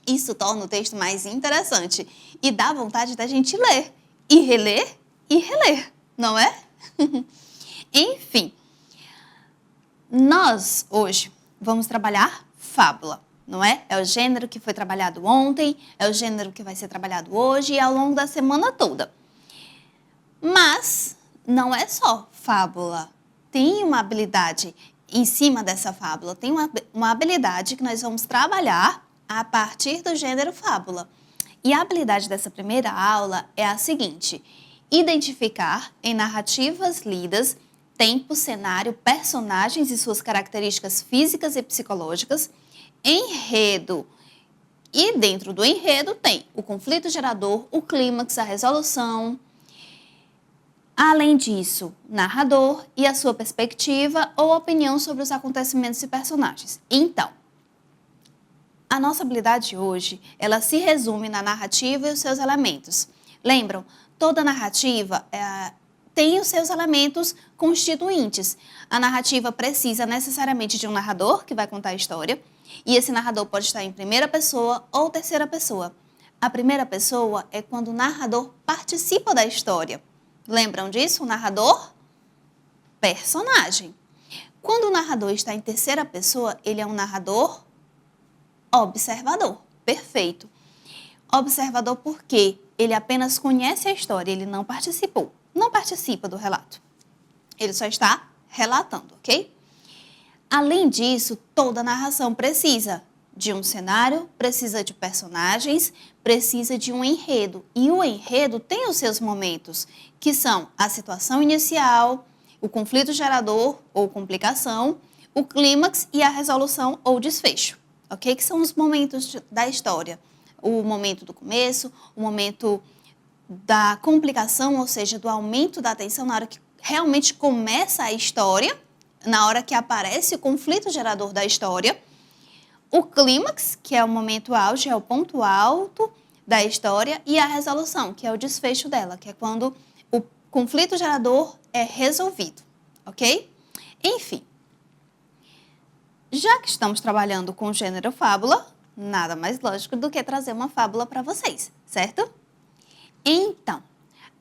Isso torna o texto mais interessante e dá vontade da gente ler e reler, não é? Enfim, nós hoje vamos trabalhar fábula. Não é? É o gênero que foi trabalhado ontem, é o gênero que vai ser trabalhado hoje e ao longo da semana toda. Mas não é só fábula. Tem uma habilidade em cima dessa fábula, tem uma habilidade que nós vamos trabalhar a partir do gênero fábula. E a habilidade dessa primeira aula é a seguinte: identificar em narrativas lidas tempo, cenário, personagens e suas características físicas e psicológicas, enredo. E dentro do enredo tem o conflito gerador, o clímax, a resolução. Além disso, narrador e a sua perspectiva ou opinião sobre os acontecimentos e personagens. Então, a nossa habilidade hoje, ela se resume na narrativa e os seus elementos. Lembram? Toda narrativa tem os seus elementos constituintes. A narrativa precisa necessariamente de um narrador que vai contar a história. E esse narrador pode estar em primeira pessoa ou terceira pessoa. A primeira pessoa é quando o narrador participa da história. Lembram disso? O narrador, personagem. Quando o narrador está em terceira pessoa, ele é um narrador observador. Perfeito. Observador porque ele apenas conhece a história, ele não participou. Não participa do relato. Ele só está relatando, ok? Além disso, toda narração precisa de um cenário, precisa de personagens, precisa de um enredo. E o enredo tem os seus momentos, que são a situação inicial, o conflito gerador ou complicação, o clímax e a resolução ou desfecho, ok? Que são os momentos da história. O momento do começo, o momento da complicação, ou seja, do aumento da tensão na hora que realmente começa a história, na hora que aparece o conflito gerador da história, o clímax, que é o momento auge, é o ponto alto da história, e a resolução, que é o desfecho dela, que é quando o conflito gerador é resolvido, ok? Enfim, já que estamos trabalhando com o gênero fábula, nada mais lógico do que trazer uma fábula para vocês, certo? Então,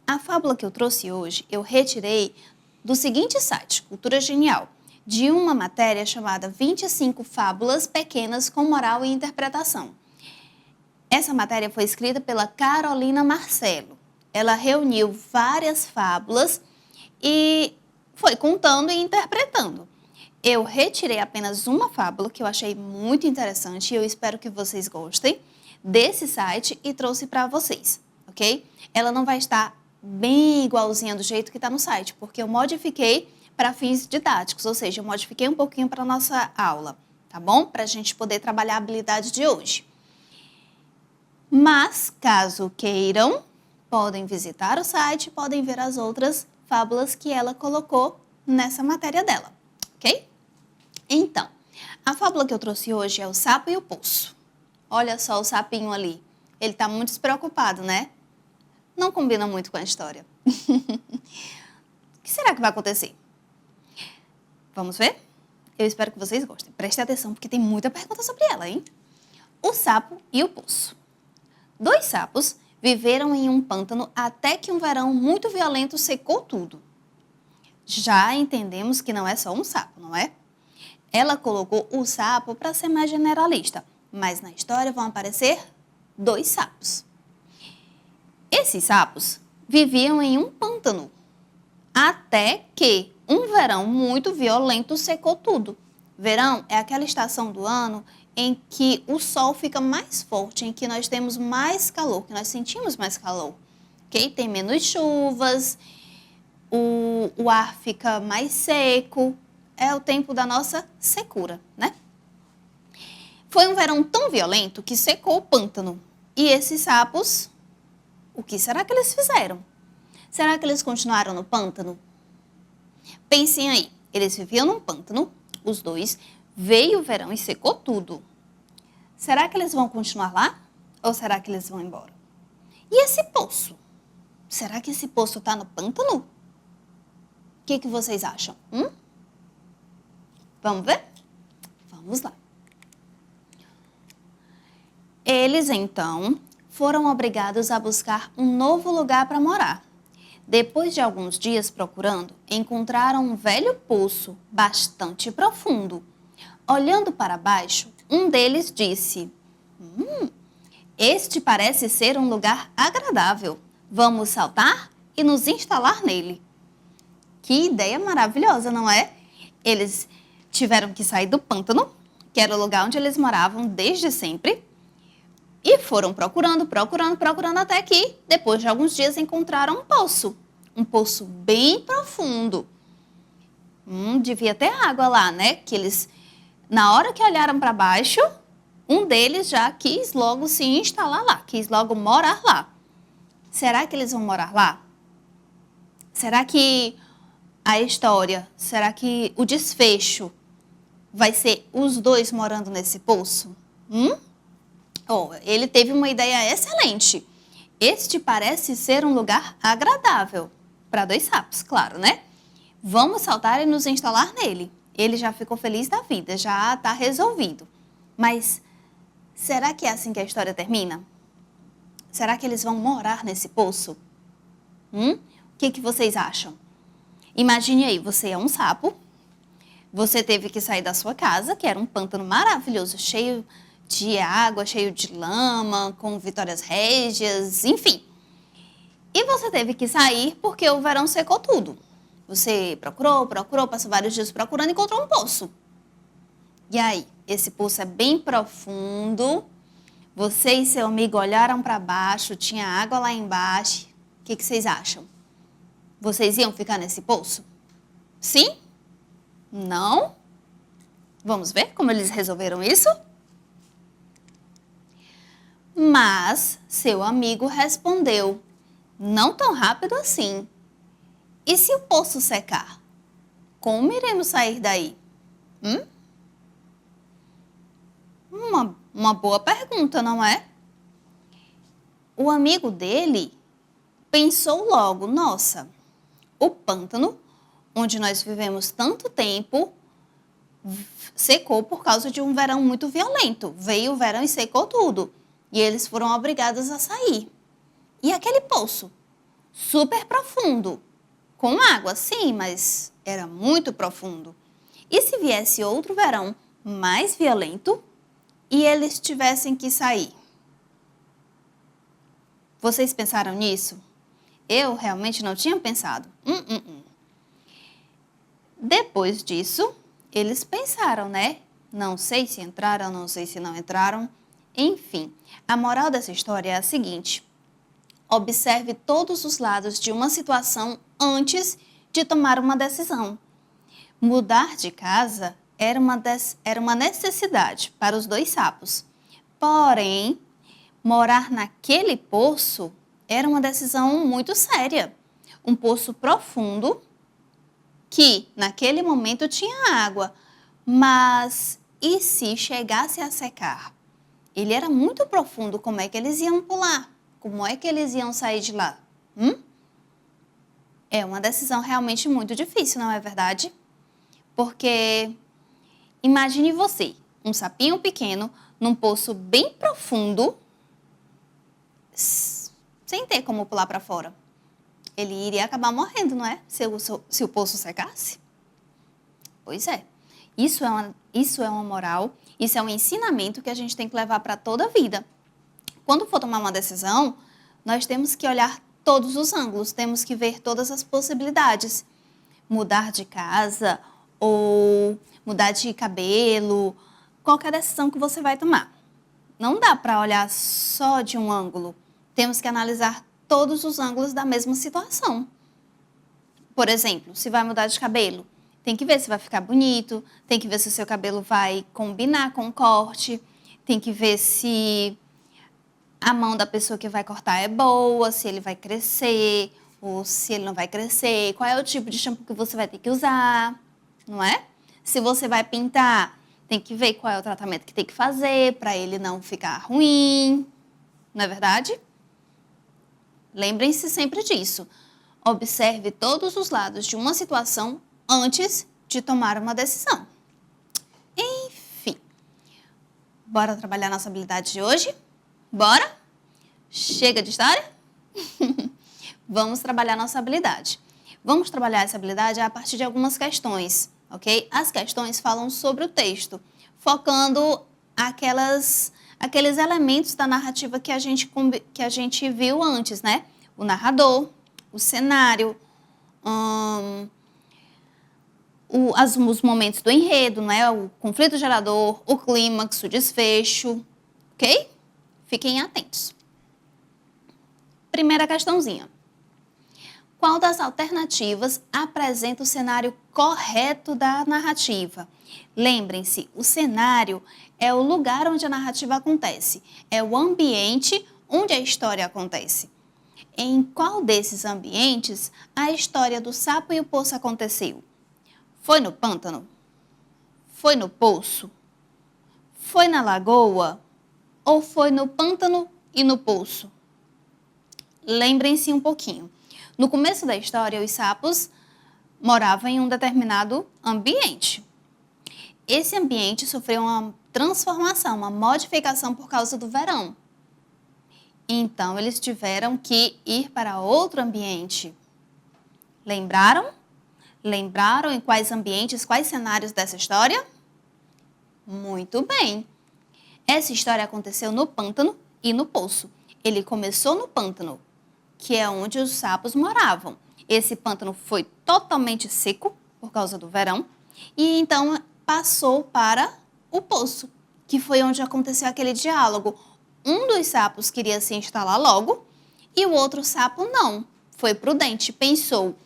a fábula que eu trouxe hoje, eu retirei do seguinte site, Cultura Genial, de uma matéria chamada 25 Fábulas Pequenas com Moral e Interpretação. Essa matéria foi escrita pela Carolina Marcelo. Ela reuniu várias fábulas e foi contando e interpretando. Eu retirei apenas uma fábula que eu achei muito interessante e eu espero que vocês gostem desse site e trouxe para vocês, ok? Ela não vai estar bem igualzinha do jeito que está no site, porque eu modifiquei para fins didáticos, ou seja, eu modifiquei um pouquinho para a nossa aula, tá bom? Para a gente poder trabalhar a habilidade de hoje. Mas, caso queiram, podem visitar o site, podem ver as outras fábulas que ela colocou nessa matéria dela, ok? Então, a fábula que eu trouxe hoje é o Sapo e o Poço. Olha só o sapinho ali. Ele está muito despreocupado, né? Não combina muito com a história. O que será que vai acontecer? Vamos ver? Eu espero que vocês gostem. Prestem atenção, porque tem muita pergunta sobre ela, hein? O sapo e o poço. 2 sapos viveram em um pântano até que um verão muito violento secou tudo. Já entendemos que não é só um sapo, não é? Ela colocou o sapo para ser mais generalista, mas na história vão aparecer 2 sapos. Esses sapos viviam em um pântano até que um verão muito violento secou tudo. Verão é aquela estação do ano em que o sol fica mais forte, em que nós temos mais calor, que nós sentimos mais calor. Okay? Tem menos chuvas, o ar fica mais seco, é o tempo da nossa secura, né? Foi um verão tão violento que secou o pântano. E esses sapos, o que será que eles fizeram? Será que eles continuaram no pântano? Pensem aí, eles viviam num pântano, os 2, veio o verão e secou tudo. Será que eles vão continuar lá? Ou será que eles vão embora? E esse poço? Será que esse poço está no pântano? O que vocês acham? Vamos ver? Vamos lá. Eles, então, foram obrigados a buscar um novo lugar para morar. Depois de alguns dias procurando, encontraram um velho poço bastante profundo. Olhando para baixo, um deles disse: este parece ser um lugar agradável. Vamos saltar e nos instalar nele. Que ideia maravilhosa, não é? Eles tiveram que sair do pântano, que era o lugar onde eles moravam desde sempre, e foram procurando até que, depois de alguns dias, encontraram um poço bem profundo. Devia ter água lá, né? Que eles, na hora que olharam para baixo, um deles já quis logo se instalar lá, quis logo morar lá. Será que eles vão morar lá? Será que a história, será que o desfecho vai ser os 2 morando nesse poço? Ele teve uma ideia excelente. Este parece ser um lugar agradável. Para 2 sapos, claro, né? Vamos saltar e nos instalar nele. Ele já ficou feliz da vida, já está resolvido. Mas será que é assim que a história termina? Será que eles vão morar nesse poço? O que vocês acham? Imagine aí, você é um sapo, você teve que sair da sua casa, que era um pântano maravilhoso, cheio de água, cheio de lama, com Vitórias Régias, enfim. E você teve que sair porque o verão secou tudo. Você procurou, passou vários dias procurando e encontrou um poço. E aí, esse poço é bem profundo. Você e seu amigo olharam para baixo, tinha água lá embaixo. O que vocês acham? Vocês iam ficar nesse poço? Sim? Não? Vamos ver como eles resolveram isso? Mas seu amigo respondeu, não tão rápido assim. E se o poço secar? Como iremos sair daí? Uma boa pergunta, não é? O amigo dele pensou logo, nossa, o pântano, onde nós vivemos tanto tempo, secou por causa de um verão muito violento. Veio o verão e secou tudo. E eles foram obrigados a sair. E aquele poço, super profundo, com água, sim, mas era muito profundo. E se viesse outro verão mais violento e eles tivessem que sair? Vocês pensaram nisso? Eu realmente não tinha pensado. Depois disso, eles pensaram, né? Não sei se entraram, não sei se não entraram. Enfim, a moral dessa história é a seguinte: observe todos os lados de uma situação antes de tomar uma decisão. Mudar de casa era uma necessidade para os dois sapos. Porém, morar naquele poço era uma decisão muito séria. Um poço profundo que, naquele momento, tinha água. Mas e se chegasse a secar? Ele era muito profundo, como é que eles iam pular? Como é que eles iam sair de lá? É uma decisão realmente muito difícil, não é verdade? Porque imagine você, um sapinho pequeno, num poço bem profundo, sem ter como pular para fora. Ele iria acabar morrendo, não é? Se o poço secasse. Pois é. Isso é uma moral, isso é um ensinamento que a gente tem que levar para toda a vida. Quando for tomar uma decisão, nós temos que olhar todos os ângulos, temos que ver todas as possibilidades. Mudar de casa ou mudar de cabelo, qualquer decisão que você vai tomar. Não dá para olhar só de um ângulo. Temos que analisar todos os ângulos da mesma situação. Por exemplo, se vai mudar de cabelo, tem que ver se vai ficar bonito, tem que ver se o seu cabelo vai combinar com o corte, tem que ver se a mão da pessoa que vai cortar é boa, se ele vai crescer ou se ele não vai crescer, qual é o tipo de shampoo que você vai ter que usar, não é? Se você vai pintar, tem que ver qual é o tratamento que tem que fazer para ele não ficar ruim, não é verdade? Lembrem-se sempre disso. Observe todos os lados de uma situação antes de tomar uma decisão. Enfim, bora trabalhar nossa habilidade de hoje? Bora? Chega de história? Vamos trabalhar nossa habilidade. Vamos trabalhar essa habilidade a partir de algumas questões, ok? As questões falam sobre o texto, focando aqueles elementos da narrativa que a gente viu antes, né? O narrador, o cenário, os momentos do enredo, né? O conflito gerador, o clímax, o desfecho, ok? Fiquem atentos. Primeira questãozinha. Qual das alternativas apresenta o cenário correto da narrativa? Lembrem-se, o cenário é o lugar onde a narrativa acontece, é o ambiente onde a história acontece. Em qual desses ambientes a história do sapo e o poço aconteceu? Foi no pântano? Foi no poço? Foi na lagoa? Ou foi no pântano e no poço? Lembrem-se um pouquinho. No começo da história, os sapos moravam em um determinado ambiente. Esse ambiente sofreu uma transformação, uma modificação por causa do verão. Então, eles tiveram que ir para outro ambiente. Lembraram? Lembraram em quais ambientes, quais cenários dessa história? Muito bem. Essa história aconteceu no pântano e no poço. Ele começou no pântano, que é onde os sapos moravam. Esse pântano foi totalmente seco por causa do verão e então passou para o poço, que foi onde aconteceu aquele diálogo. Um dos sapos queria se instalar logo e o outro sapo não. Foi prudente, pensou,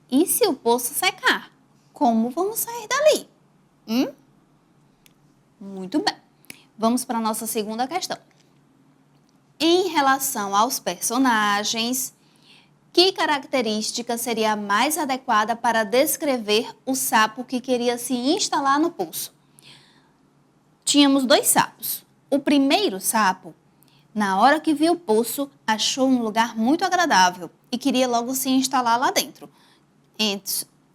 e se o poço secar? Como vamos sair dali? Muito bem. Vamos para a nossa segunda questão. Em relação aos personagens, que característica seria a mais adequada para descrever o sapo que queria se instalar no poço? Tínhamos 2 sapos. O primeiro sapo, na hora que viu o poço, achou um lugar muito agradável e queria logo se instalar lá dentro.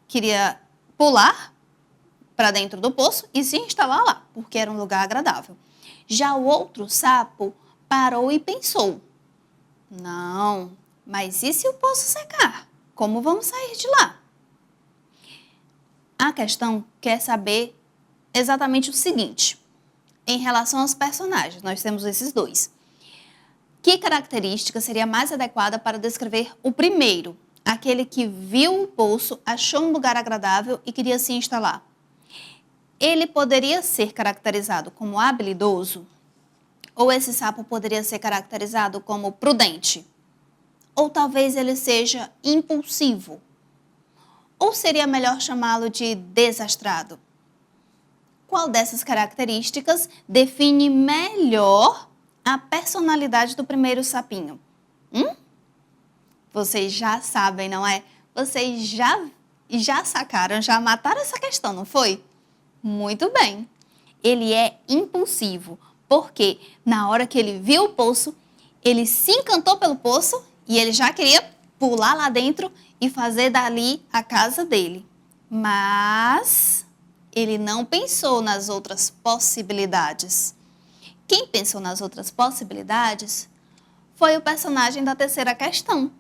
Queria pular para dentro do poço e se instalar lá, porque era um lugar agradável. Já o outro sapo parou e pensou, não, mas e se o poço secar? Como vamos sair de lá? A questão quer saber exatamente o seguinte, em relação aos personagens, nós temos esses 2. Que característica seria mais adequada para descrever o primeiro, aquele que viu o poço, achou um lugar agradável e queria se instalar? Ele poderia ser caracterizado como habilidoso? Ou esse sapo poderia ser caracterizado como prudente? Ou talvez ele seja impulsivo? Ou seria melhor chamá-lo de desastrado? Qual dessas características define melhor a personalidade do primeiro sapinho? Vocês já sabem, não é? Vocês já sacaram, já mataram essa questão, não foi? Muito bem. Ele é impulsivo, porque na hora que ele viu o poço, ele se encantou pelo poço e ele já queria pular lá dentro e fazer dali a casa dele. Mas ele não pensou nas outras possibilidades. Quem pensou nas outras possibilidades foi o personagem da terceira questão.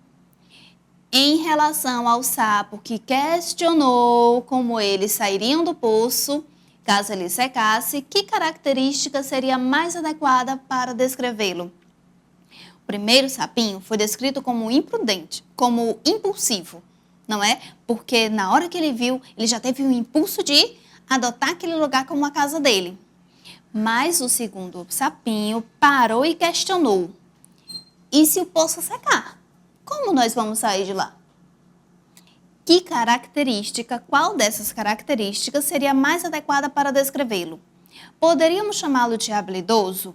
Em relação ao sapo que questionou como eles sairiam do poço, caso ele secasse, que característica seria mais adequada para descrevê-lo? O primeiro sapinho foi descrito como imprudente, como impulsivo, não é? Porque na hora que ele viu, ele já teve um impulso de adotar aquele lugar como a casa dele. Mas o segundo sapinho parou e questionou. E se o poço secar? Como nós vamos sair de lá? Que característica, qual dessas características seria mais adequada para descrevê-lo? Poderíamos chamá-lo de habilidoso?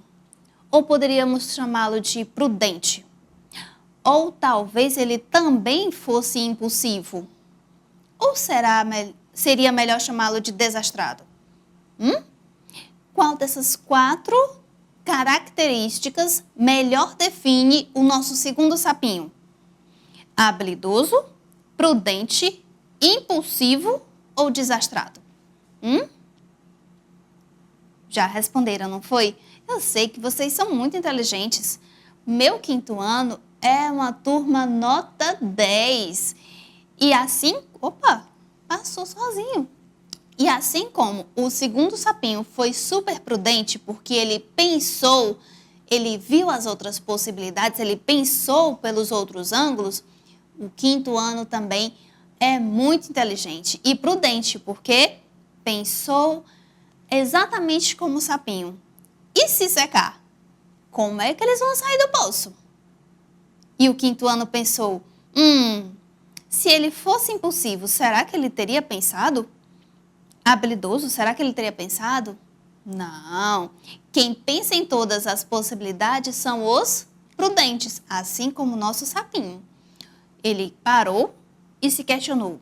Ou poderíamos chamá-lo de prudente? Ou talvez ele também fosse impulsivo? Ou seria melhor chamá-lo de desastrado? Qual dessas 4 características melhor define o nosso segundo sapinho? Habilidoso, prudente, impulsivo ou desastrado? Já responderam, não foi? Eu sei que vocês são muito inteligentes. Meu 5º ano é uma turma nota 10. E assim, passou sozinho. E assim como o segundo sapinho foi super prudente porque ele pensou, ele viu as outras possibilidades, ele pensou pelos outros ângulos, o 5º ano também é muito inteligente e prudente porque pensou exatamente como o sapinho. E se secar? Como é que eles vão sair do poço? E o 5º ano pensou, se ele fosse impulsivo, será que ele teria pensado? Habilidoso, será que ele teria pensado? Não. Quem pensa em todas as possibilidades são os prudentes, assim como o nosso sapinho. Ele parou e se questionou.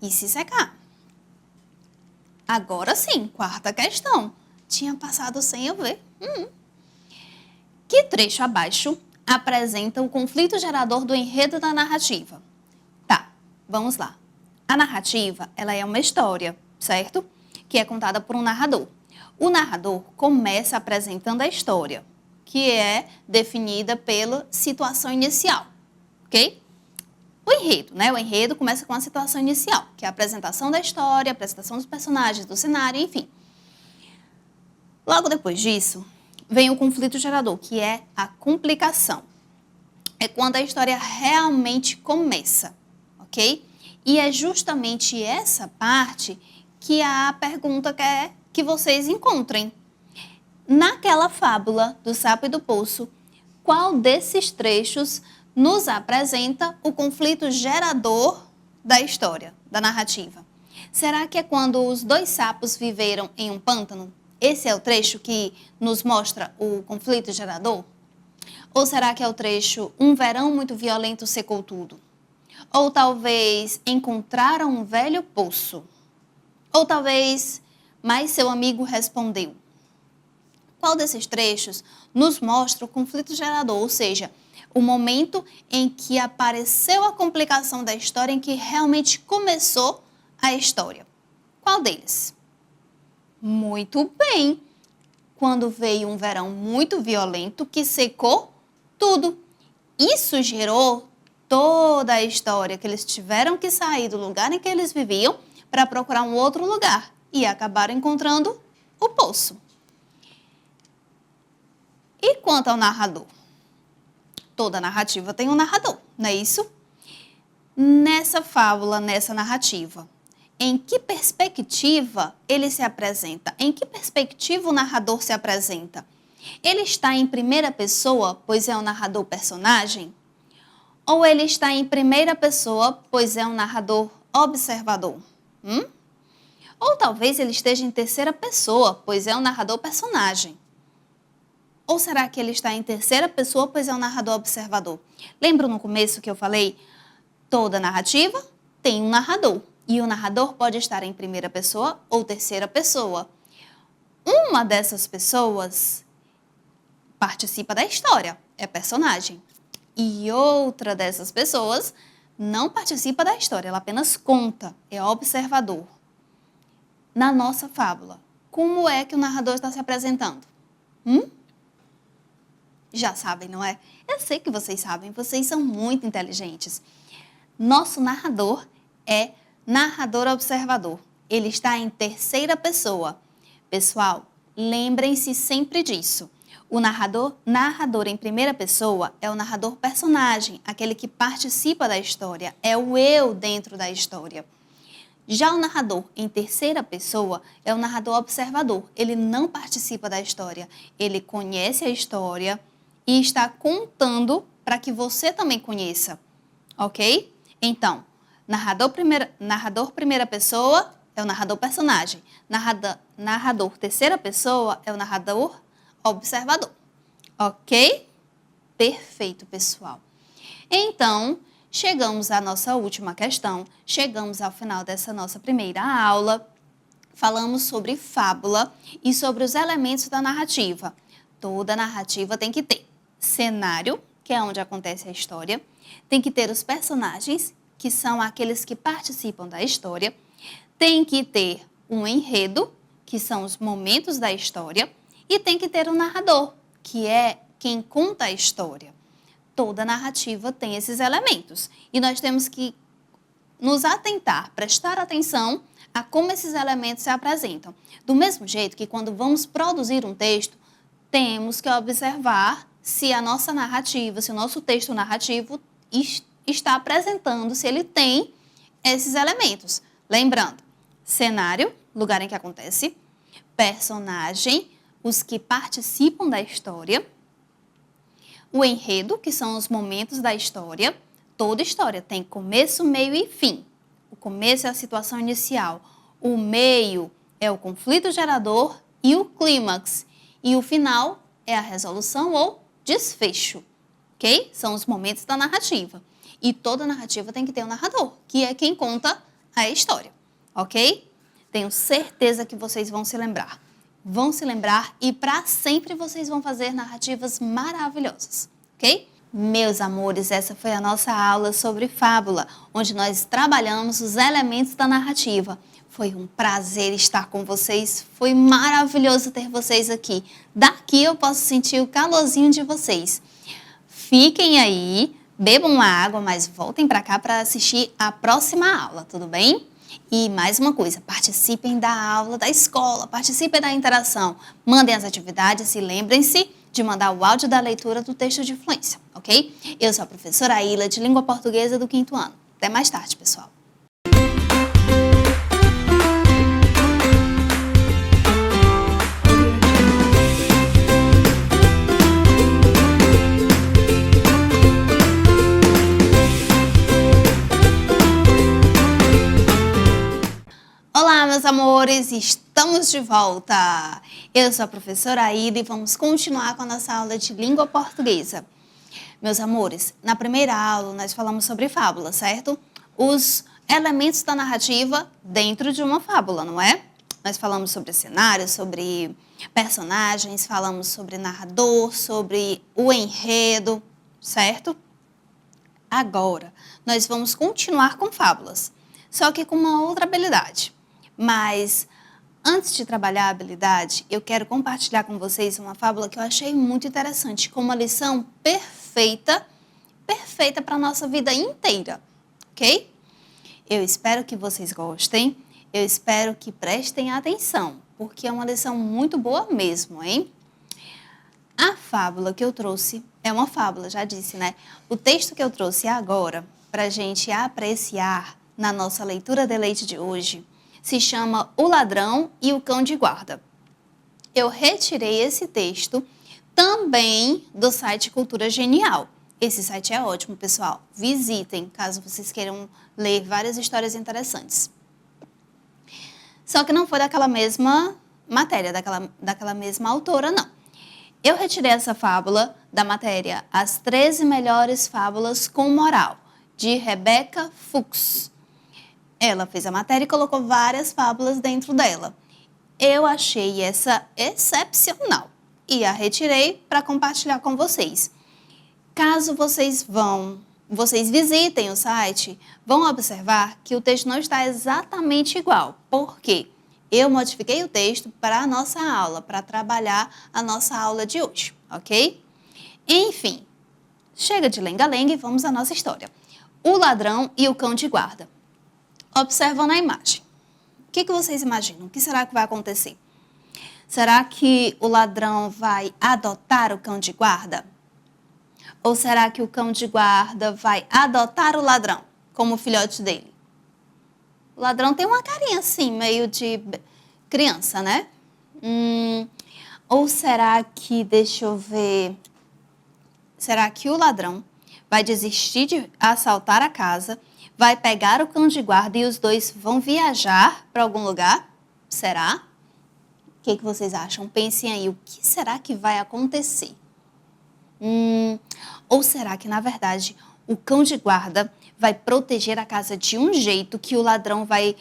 E se secar? Agora sim, 4ª questão. Tinha passado sem eu ver. Que trecho abaixo apresenta o conflito gerador do enredo da narrativa? Tá, vamos lá. A narrativa, ela é uma história, certo? Que é contada por um narrador. O narrador começa apresentando a história, que é definida pela situação inicial, ok? O enredo, né? O enredo começa com a situação inicial, que é a apresentação da história, a apresentação dos personagens, do cenário, enfim. Logo depois disso, vem o conflito gerador, que é a complicação. É quando a história realmente começa, ok? E é justamente essa parte que a pergunta que vocês encontrem. Naquela fábula do sapo e do poço, qual desses trechos nos apresenta o conflito gerador da história, da narrativa? Será que é quando os dois sapos viveram em um pântano? Esse é o trecho que nos mostra o conflito gerador? Ou será que é o trecho um verão muito violento secou tudo? Ou talvez encontraram um velho poço? Ou talvez mais seu amigo respondeu? Qual desses trechos nos mostra o conflito gerador, ou seja, o momento em que apareceu a complicação da história, em que realmente começou a história? Qual deles? Muito bem! Quando veio um verão muito violento que secou tudo. Isso gerou toda a história, que eles tiveram que sair do lugar em que eles viviam para procurar um outro lugar e acabaram encontrando o poço. E quanto ao narrador? Toda narrativa tem um narrador, não é isso? Nessa fábula, nessa narrativa, em que perspectiva ele se apresenta? Em que perspectiva o narrador se apresenta? Ele está em primeira pessoa, pois é um narrador personagem? Ou ele está em primeira pessoa, pois é um narrador observador? Ou talvez ele esteja em terceira pessoa, pois é um narrador personagem? Ou será que ele está em terceira pessoa, pois é um narrador observador? Lembra no começo que eu falei? Toda narrativa tem um narrador. E o narrador pode estar em primeira pessoa ou terceira pessoa. Uma dessas pessoas participa da história, é personagem. E outra dessas pessoas não participa da história, ela apenas conta, é observador. Na nossa fábula, como é que o narrador está se apresentando? Já sabem, não é? Eu sei que vocês sabem, vocês são muito inteligentes. Nosso narrador é narrador observador. Ele está em terceira pessoa. Pessoal, lembrem-se sempre disso. O narrador em primeira pessoa é o narrador personagem, aquele que participa da história, é o eu dentro da história. Já o narrador em terceira pessoa é o narrador observador. Ele não participa da história, ele conhece a história e está contando para que você também conheça, ok? Então, narrador primeira pessoa é o narrador personagem. Narrador terceira pessoa é o narrador observador. Ok? Perfeito, pessoal. Então, chegamos à nossa última questão. Chegamos ao final dessa nossa primeira aula. Falamos sobre fábula e sobre os elementos da narrativa. Toda narrativa tem que ter cenário, que é onde acontece a história. Tem que ter os personagens, que são aqueles que participam da história. Tem que ter um enredo, que são os momentos da história. E tem que ter um narrador, que é quem conta a história. Toda narrativa tem esses elementos. E nós temos que nos atentar, prestar atenção a como esses elementos se apresentam. Do mesmo jeito que quando vamos produzir um texto, temos que observar se a nossa narrativa, se o nosso texto narrativo está apresentando, se ele tem esses elementos. Lembrando, cenário, lugar em que acontece, personagem, os que participam da história, o enredo, que são os momentos da história. Toda história tem começo, meio e fim. O começo é a situação inicial, o meio é o conflito gerador e o clímax. E o final é a resolução ou desfecho, ok? São os momentos da narrativa. E toda narrativa tem que ter um narrador, que é quem conta a história, ok? Tenho certeza que vocês vão se lembrar. Vão se lembrar e para sempre vocês vão fazer narrativas maravilhosas, ok? Meus amores, essa foi a nossa aula sobre fábula, onde nós trabalhamos os elementos da narrativa. Foi um prazer estar com vocês, foi maravilhoso ter vocês aqui. Daqui eu posso sentir o calorzinho de vocês. Fiquem aí, bebam água, mas voltem para cá para assistir a próxima aula, tudo bem? E mais uma coisa, participem da aula da escola, participem da interação, mandem as atividades e lembrem-se de mandar o áudio da leitura do texto de fluência, ok? Eu sou a professora Aila, de Língua Portuguesa do 5º ano. Até mais tarde, pessoal. Olá, meus amores, estamos de volta. Eu sou a professora Aida e vamos continuar com a nossa aula de língua portuguesa. Meus amores, na primeira aula nós falamos sobre fábula, certo? Os elementos da narrativa dentro de uma fábula, não é? Nós falamos sobre cenário, sobre personagens, falamos sobre narrador, sobre o enredo, certo? Agora, nós vamos continuar com fábulas, só que com uma outra habilidade. Mas, antes de trabalhar a habilidade, eu quero compartilhar com vocês uma fábula que eu achei muito interessante, com uma lição perfeita para a nossa vida inteira, ok? Eu espero que vocês gostem, eu espero que prestem atenção, porque é uma lição muito boa mesmo, hein? A fábula que eu trouxe é uma fábula, já disse, né? O texto que eu trouxe agora, para a gente apreciar na nossa leitura de leite de hoje, se chama O Ladrão e o Cão de Guarda. Eu retirei esse texto também do site Cultura Genial. Esse site é ótimo, pessoal. Visitem, caso vocês queiram ler várias histórias interessantes. Só que não foi daquela mesma matéria, daquela mesma autora, não. Eu retirei essa fábula da matéria As 13 Melhores Fábulas com Moral, de Rebecca Fuchs. Ela fez a matéria e colocou várias fábulas dentro dela. Eu achei essa excepcional e a retirei para compartilhar com vocês. Caso vocês visitem o site, vão observar que o texto não está exatamente igual. Por quê? Eu modifiquei o texto para a nossa aula, para trabalhar a nossa aula de hoje, ok? Enfim, chega de lenga-lenga e vamos à nossa história. O Ladrão e o Cão de Guarda. Observam na imagem. O que vocês imaginam? O que será que vai acontecer? Será que o ladrão vai adotar o cão de guarda? Ou será que o cão de guarda vai adotar o ladrão como filhote dele? O ladrão tem uma carinha assim, meio de criança, né? Ou será que, deixa eu ver, será que o ladrão vai desistir de assaltar a casa, vai pegar o cão de guarda e os dois vão viajar para algum lugar? Será? O que vocês acham? Pensem aí, o que será que vai acontecer? Ou será que, na verdade, o cão de guarda vai proteger a casa de um jeito que o ladrão vai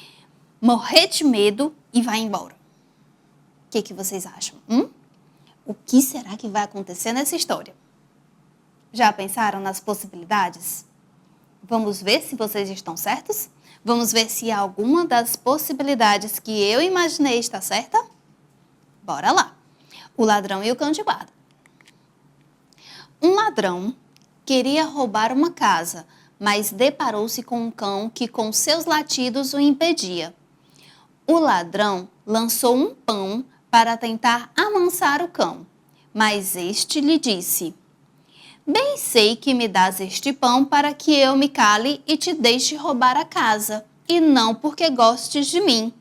morrer de medo e vai embora? O que vocês acham? O que será que vai acontecer nessa história? Já pensaram nas possibilidades? Vamos ver se vocês estão certos? Vamos ver se alguma das possibilidades que eu imaginei está certa? Bora lá! O Ladrão e o Cão de Guarda. Um ladrão queria roubar uma casa, mas deparou-se com um cão que com seus latidos o impedia. O ladrão lançou um pão para tentar amansar o cão, mas este lhe disse: "Bem sei que me dás este pão para que eu me cale e te deixe roubar a casa, e não porque gostes de mim.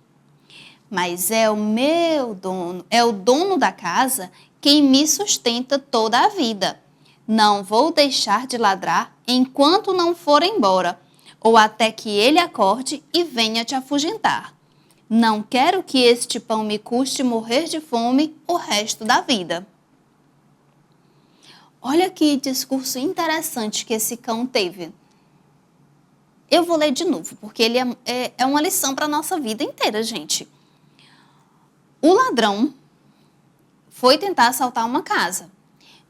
Mas é o dono da casa quem me sustenta toda a vida. Não vou deixar de ladrar enquanto não for embora, ou até que ele acorde e venha te afugentar. Não quero que este pão me custe morrer de fome o resto da vida." Olha que discurso interessante que esse cão teve. Eu vou ler de novo, porque ele é uma lição para a nossa vida inteira, gente. O ladrão foi tentar assaltar uma casa.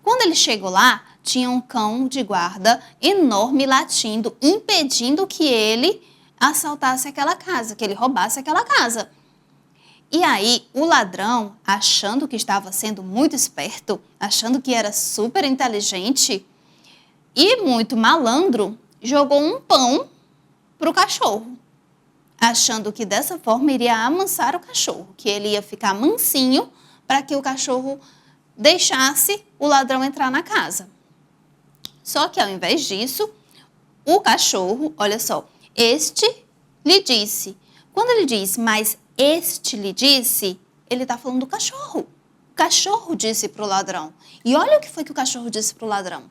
Quando ele chegou lá, tinha um cão de guarda enorme latindo, impedindo que ele assaltasse aquela casa, que ele roubasse aquela casa. E aí, o ladrão, achando que estava sendo muito esperto, achando que era super inteligente e muito malandro, jogou um pão para o cachorro, achando que dessa forma iria amansar o cachorro, que ele ia ficar mansinho para que o cachorro deixasse o ladrão entrar na casa. Só que ao invés disso, o cachorro, olha só, este lhe disse. Quando ele diz, mas este lhe disse, ele está falando do cachorro. O cachorro disse para o ladrão. E olha o que foi que o cachorro disse para o ladrão.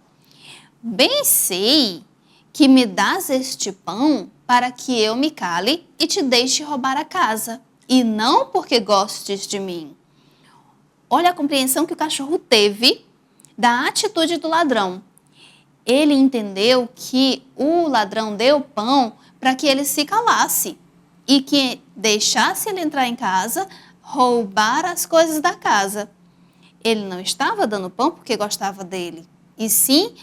"Bem sei que me dás este pão para que eu me cale e te deixe roubar a casa, e não porque gostes de mim. Olha a compreensão que o cachorro teve da atitude do ladrão. Ele entendeu que o ladrão deu pão para que ele se calasse e que deixasse ele entrar em casa, roubar as coisas da casa. Ele não estava dando pão porque gostava dele, e sim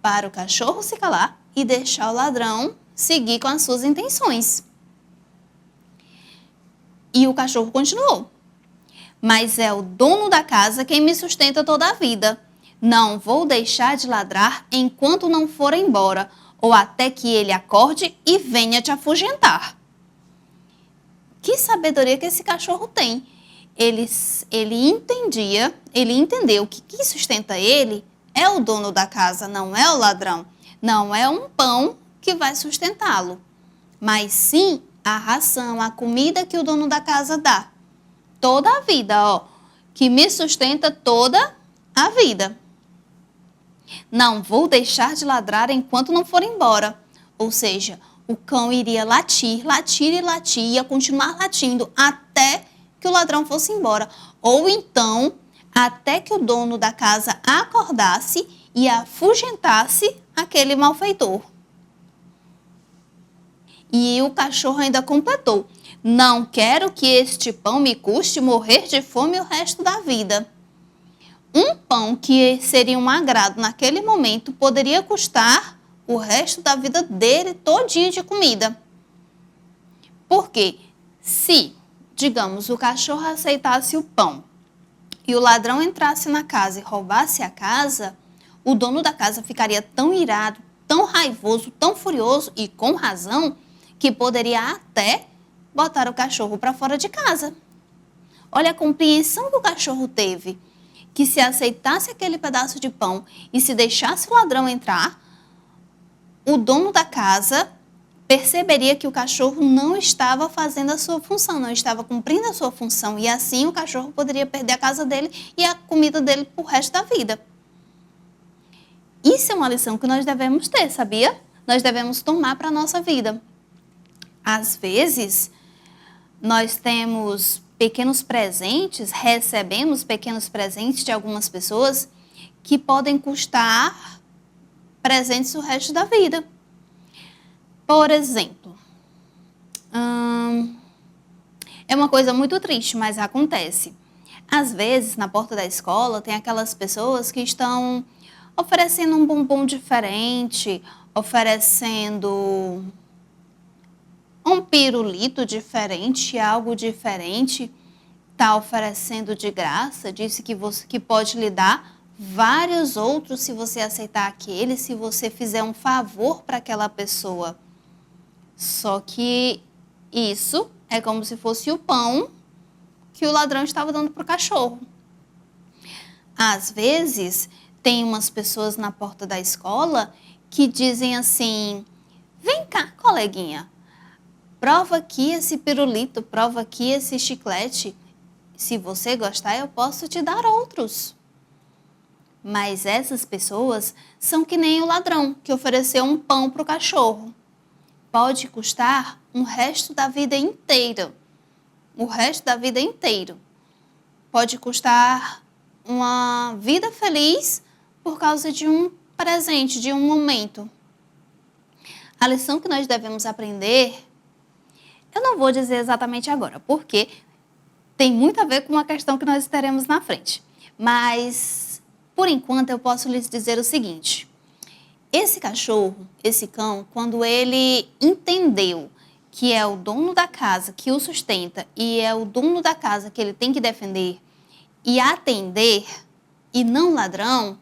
para o cachorro se calar e deixar o ladrão seguir com as suas intenções. E o cachorro continuou. Mas é o dono da casa quem me sustenta toda a vida. Não vou deixar de ladrar enquanto não for embora, ou até que ele acorde e venha te afugentar. Que sabedoria que esse cachorro tem. Ele entendeu que quem sustenta ele é o dono da casa, não é o ladrão. Não é um pão que vai sustentá-lo, mas sim a ração, a comida que o dono da casa dá. Toda a vida, que me sustenta toda a vida. Não vou deixar de ladrar enquanto não for embora. Ou seja, o cão iria latir, latir e latir, ia continuar latindo até que o ladrão fosse embora. Ou então, até que o dono da casa acordasse e afugentasse aquele malfeitor. E o cachorro ainda completou: não quero que este pão me custe morrer de fome o resto da vida. Um pão que seria um agrado naquele momento poderia custar o resto da vida dele todinho de comida. Porque se, digamos, o cachorro aceitasse o pão e o ladrão entrasse na casa e roubasse a casa, o dono da casa ficaria tão irado, tão raivoso, tão furioso e com razão, que poderia até botar o cachorro para fora de casa. Olha a compreensão que o cachorro teve, que se aceitasse aquele pedaço de pão e se deixasse o ladrão entrar, o dono da casa perceberia que o cachorro não estava fazendo a sua função, não estava cumprindo a sua função, e assim o cachorro poderia perder a casa dele e a comida dele pro resto da vida. Isso é uma lição que nós devemos ter, sabia? Nós devemos tomar para a nossa vida. Às vezes, nós temos pequenos presentes, recebemos pequenos presentes de algumas pessoas que podem custar presentes o resto da vida. Por exemplo, é uma coisa muito triste, mas acontece. Às vezes, na porta da escola, tem aquelas pessoas que estão oferecendo um bombom diferente, oferecendo um pirulito diferente, algo diferente, está oferecendo de graça, disse que pode lhe dar vários outros se você aceitar aquele, se você fizer um favor para aquela pessoa. Só que isso é como se fosse o pão que o ladrão estava dando para o cachorro. Às vezes, tem umas pessoas na porta da escola que dizem assim: vem cá, coleguinha, prova aqui esse pirulito, prova aqui esse chiclete. Se você gostar, eu posso te dar outros. Mas essas pessoas são que nem o ladrão que ofereceu um pão para o cachorro. Pode custar um resto da vida inteira. O resto da vida inteiro. Pode custar uma vida feliz por causa de um presente, de um momento. A lição que nós devemos aprender, eu não vou dizer exatamente agora, porque tem muito a ver com uma questão que nós teremos na frente. Mas, por enquanto, eu posso lhes dizer o seguinte: esse cachorro, esse cão, quando ele entendeu que é o dono da casa que o sustenta e é o dono da casa que ele tem que defender e atender, e não ladrão,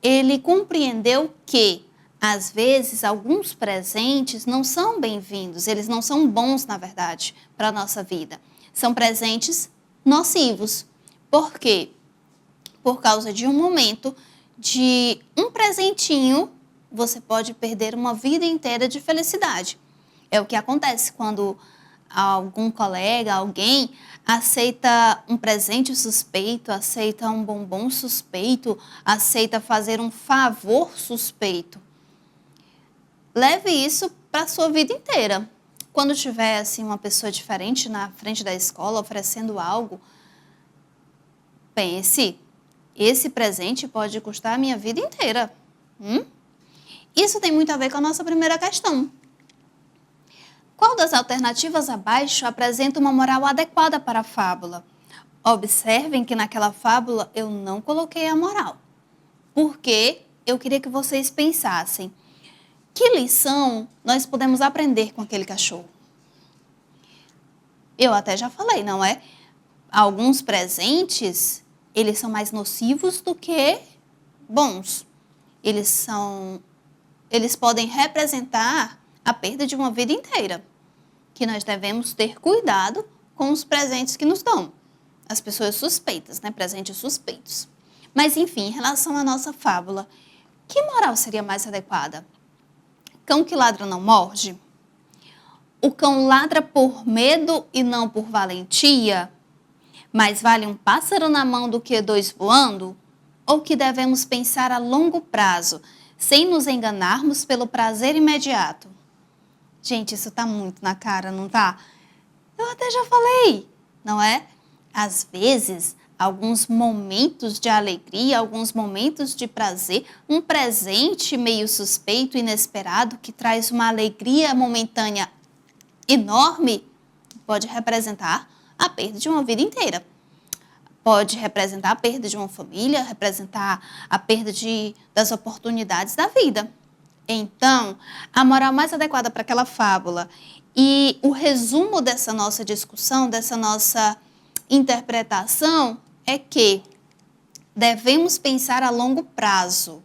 ele compreendeu que, às vezes, alguns presentes não são bem-vindos, eles não são bons, na verdade, para a nossa vida. São presentes nocivos. Por quê? Por causa de um momento, de um presentinho, você pode perder uma vida inteira de felicidade. É o que acontece quando algum colega, alguém, aceita um presente suspeito, aceita um bombom suspeito, aceita fazer um favor suspeito. Leve isso para a sua vida inteira. Quando tiver assim, uma pessoa diferente na frente da escola oferecendo algo, pense, esse presente pode custar a minha vida inteira. Isso tem muito a ver com a nossa primeira questão. Qual das alternativas abaixo apresenta uma moral adequada para a fábula? Observem que naquela fábula eu não coloquei a moral, porque eu queria que vocês pensassem, que lição nós podemos aprender com aquele cachorro? Eu até já falei, não é? Alguns presentes, eles são mais nocivos do que bons. Eles podem representar a perda de uma vida inteira, que nós devemos ter cuidado com os presentes que nos dão. As pessoas suspeitas, né? Presentes suspeitos. Mas, enfim, em relação à nossa fábula, que moral seria mais adequada? Cão que ladra não morde? O cão ladra por medo e não por valentia? Mais vale um pássaro na mão do que dois voando? Ou que devemos pensar a longo prazo, sem nos enganarmos pelo prazer imediato? Gente, isso tá muito na cara, não tá? Eu até já falei, não é? Às vezes, alguns momentos de alegria, alguns momentos de prazer, um presente meio suspeito, inesperado, que traz uma alegria momentânea enorme, pode representar a perda de uma vida inteira. Pode representar a perda de uma família, representar a perda das oportunidades da vida. Então, a moral mais adequada para aquela fábula e o resumo dessa nossa discussão, dessa nossa interpretação, é que devemos pensar a longo prazo.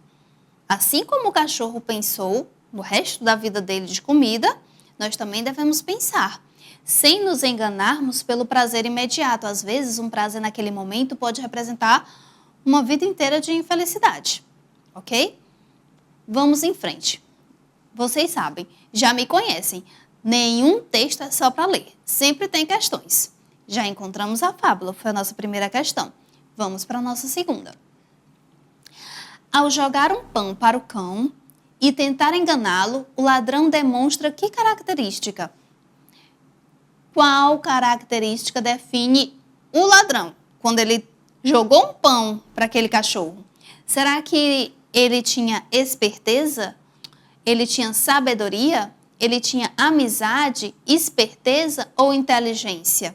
Assim como o cachorro pensou no resto da vida dele de comida, nós também devemos pensar, sem nos enganarmos pelo prazer imediato. Às vezes, um prazer naquele momento pode representar uma vida inteira de infelicidade, ok? Vamos em frente. Vocês sabem, já me conhecem, nenhum texto é só para ler, sempre tem questões. Já encontramos a fábula, foi a nossa primeira questão. Vamos para a nossa segunda. Ao jogar um pão para o cão e tentar enganá-lo, o ladrão demonstra que característica? Qual característica define o ladrão quando ele jogou um pão para aquele cachorro? Será que ele tinha esperteza? Ele tinha sabedoria? Ele tinha amizade, esperteza ou inteligência?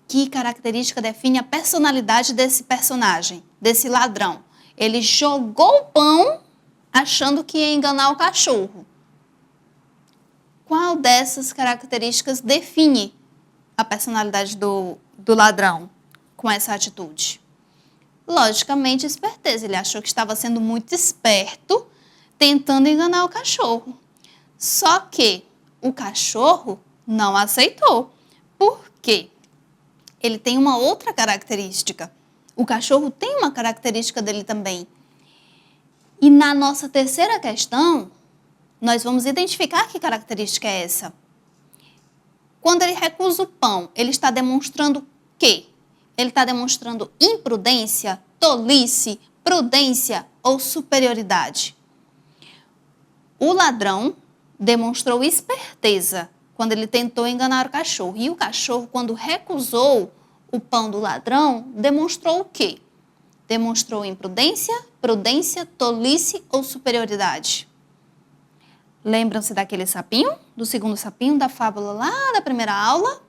Que característica define a personalidade desse personagem, desse ladrão? Ele jogou o pão achando que ia enganar o cachorro. Qual dessas características define a personalidade do ladrão com essa atitude? Logicamente, esperteza. Ele achou que estava sendo muito esperto, tentando enganar o cachorro. Só que o cachorro não aceitou. Por quê? Ele tem uma outra característica. O cachorro tem uma característica dele também. E na nossa terceira questão, nós vamos identificar que característica é essa. Quando ele recusa o pão, ele está demonstrando o quê? Ele está demonstrando imprudência, tolice, prudência ou superioridade. O ladrão demonstrou esperteza quando ele tentou enganar o cachorro. E o cachorro, quando recusou o pão do ladrão, demonstrou o quê? Demonstrou imprudência, prudência, tolice ou superioridade. Lembram-se daquele sapinho? Do segundo sapinho da fábula lá da primeira aula?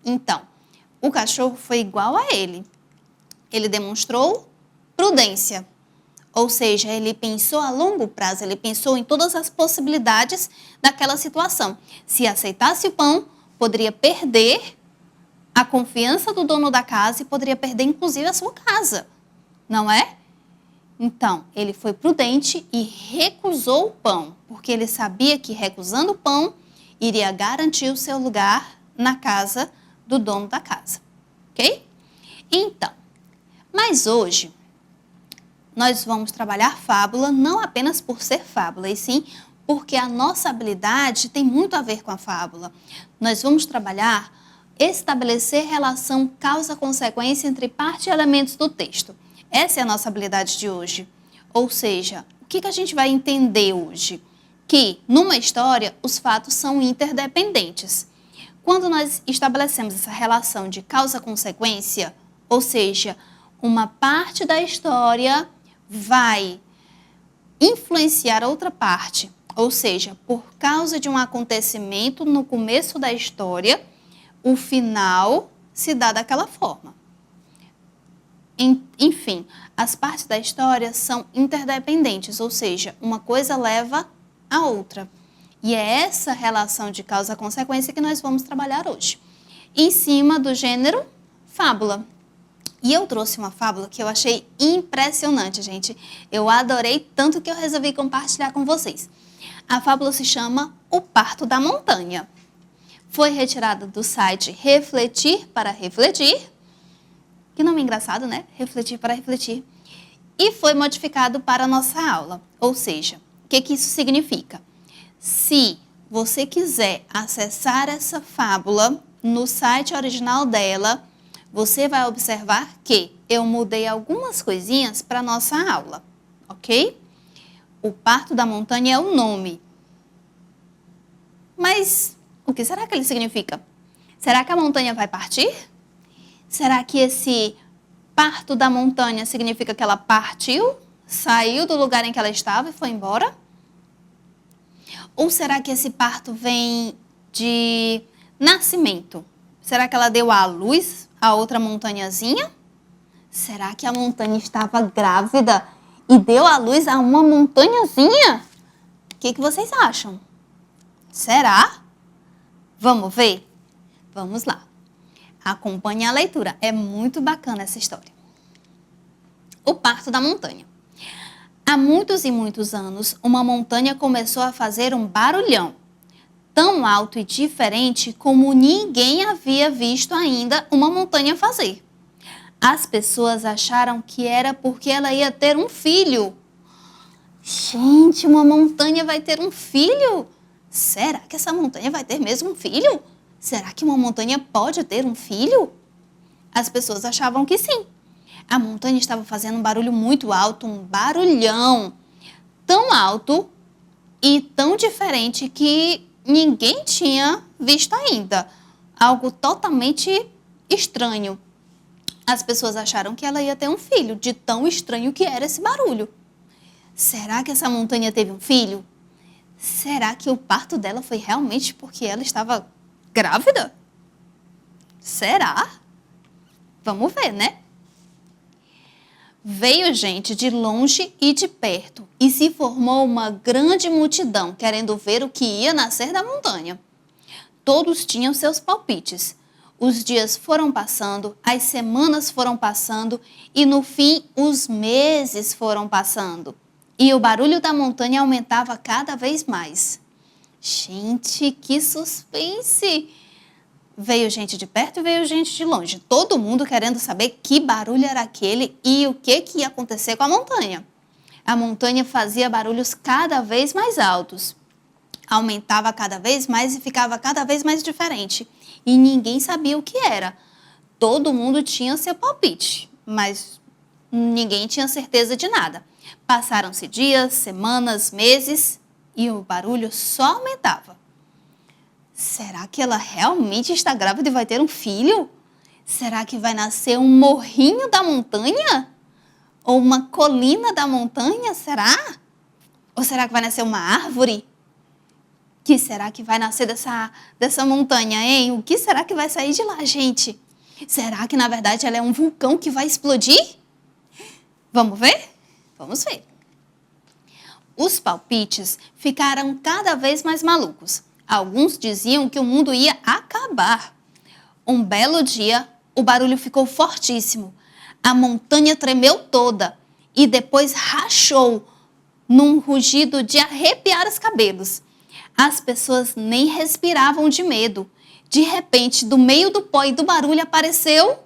Então, o cachorro foi igual a ele. Ele demonstrou prudência. Ou seja, ele pensou a longo prazo, ele pensou em todas as possibilidades daquela situação. Se aceitasse o pão, poderia perder a confiança do dono da casa e poderia perder, inclusive, a sua casa. Não é? Então, ele foi prudente e recusou o pão, porque ele sabia que recusando o pão, iria garantir o seu lugar na casa do dono da casa. Ok? Então, mas hoje, nós vamos trabalhar fábula não apenas por ser fábula, e sim porque a nossa habilidade tem muito a ver com a fábula. Nós vamos trabalhar estabelecer relação causa-consequência entre parte e elementos do texto. Essa é a nossa habilidade de hoje. Ou seja, o que a gente vai entender hoje? que, numa história, os fatos são interdependentes. Quando nós estabelecemos essa relação de causa-consequência, ou seja, uma parte da história vai influenciar outra parte, ou seja, por causa de um acontecimento no começo da história, o final se dá daquela forma. Enfim, as partes da história são interdependentes, ou seja, uma coisa leva a outra. E é essa relação de causa-consequência que nós vamos trabalhar hoje, em cima do gênero fábula. E eu trouxe uma fábula que eu achei impressionante, gente. Eu adorei tanto que eu resolvi compartilhar com vocês. A fábula se chama O Parto da Montanha. Foi retirada do site Refletir para Refletir. Que nome engraçado, né? Refletir para Refletir. E foi modificado para a nossa aula. Ou seja, o que isso significa? Se você quiser acessar essa fábula no site original dela, você vai observar que eu mudei algumas coisinhas para a nossa aula, ok? O Parto da Montanha é o nome. Mas o que será que ele significa? Será que a montanha vai partir? Será que esse parto da montanha significa que ela partiu, saiu do lugar em que ela estava e foi embora? Ou será que esse parto vem de nascimento? Será que ela deu à luz a outra montanhazinha? Será que a montanha estava grávida e deu à luz a uma montanhazinha? O que vocês acham? Será? Vamos ver? Vamos lá. Acompanhe a leitura. É muito bacana essa história. O Parto da Montanha. Há muitos e muitos anos, uma montanha começou a fazer um barulhão, tão alto e diferente como ninguém havia visto ainda uma montanha fazer. As pessoas acharam que era porque ela ia ter um filho. Gente, uma montanha vai ter um filho? Será que essa montanha vai ter mesmo um filho? Será que uma montanha pode ter um filho? As pessoas achavam que sim. A montanha estava fazendo um barulho muito alto, um barulhão tão alto e tão diferente que ninguém tinha visto ainda. Algo totalmente estranho. As pessoas acharam que ela ia ter um filho, de tão estranho que era esse barulho. Será que essa montanha teve um filho? Será que o parto dela foi realmente porque ela estava grávida? Será? Vamos ver, né? Veio gente de longe e de perto e se formou uma grande multidão querendo ver o que ia nascer da montanha. Todos tinham seus palpites. Os dias foram passando, as semanas foram passando e, no fim, os meses foram passando. E o barulho da montanha aumentava cada vez mais. Gente, que suspense! Veio gente de perto e veio gente de longe. Todo mundo querendo saber que barulho era aquele e o que ia acontecer com a montanha. A montanha fazia barulhos cada vez mais altos. Aumentava cada vez mais e ficava cada vez mais diferente. E ninguém sabia o que era. Todo mundo tinha seu palpite, mas ninguém tinha certeza de nada. Passaram-se dias, semanas, meses e o barulho só aumentava. Será que ela realmente está grávida e vai ter um filho? Será que vai nascer um morrinho da montanha? Ou uma colina da montanha, será? Ou será que vai nascer uma árvore? O que será que vai nascer dessa montanha, hein? O que será que vai sair de lá, gente? Será que, na verdade, ela é um vulcão que vai explodir? Vamos ver? Vamos ver. Os palpites ficaram cada vez mais malucos. Alguns diziam que o mundo ia acabar. Um belo dia, o barulho ficou fortíssimo. A montanha tremeu toda e depois rachou num rugido de arrepiar os cabelos. As pessoas nem respiravam de medo. De repente, do meio do pó e do barulho apareceu...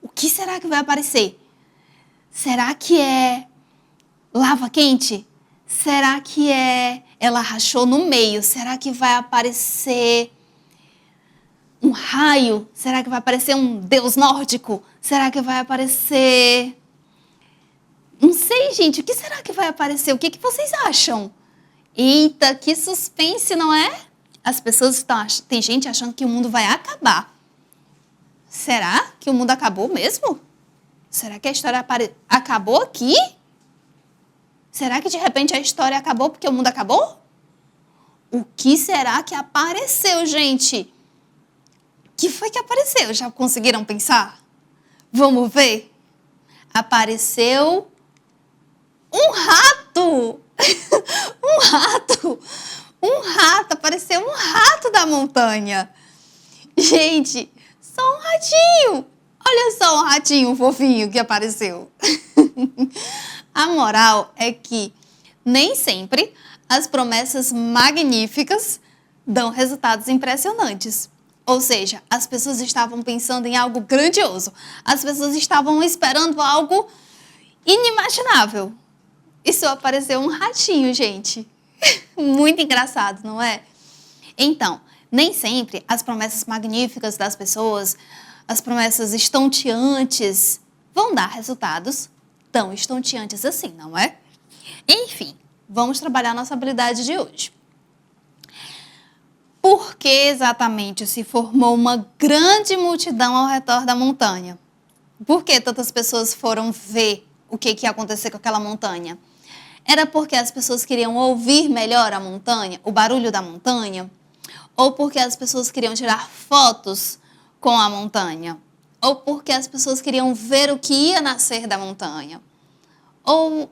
O que será que vai aparecer? Será que é lava quente? Será que ela rachou no meio? Será que vai aparecer um raio? Será que vai aparecer um deus nórdico? Será que vai aparecer... Não sei, gente. O que será que vai aparecer? O que vocês acham? Eita, que suspense, não é? As pessoas tem gente achando que o mundo vai acabar. Será que o mundo acabou mesmo? Será que a história acabou aqui? Será que de repente a história acabou porque o mundo acabou? O que será que apareceu, gente? O que foi que apareceu? Já conseguiram pensar? Vamos ver? Apareceu um rato! Um rato! Um rato! Apareceu um rato da montanha! Gente, só um ratinho! Olha só um ratinho fofinho que apareceu! A moral é que nem sempre as promessas magníficas dão resultados impressionantes. Ou seja, as pessoas estavam pensando em algo grandioso. As pessoas estavam esperando algo inimaginável. E só apareceu um ratinho, gente. Muito engraçado, não é? Então, nem sempre as promessas magníficas das pessoas, as promessas estonteantes, vão dar resultados tão estonteantes assim, não é? Enfim, vamos trabalhar nossa habilidade de hoje. Por que exatamente se formou uma grande multidão ao redor da montanha? Por que tantas pessoas foram ver o que ia acontecer com aquela montanha? Era porque as pessoas queriam ouvir melhor a montanha, o barulho da montanha? Ou porque as pessoas queriam tirar fotos com a montanha? Ou porque as pessoas queriam ver o que ia nascer da montanha? Ou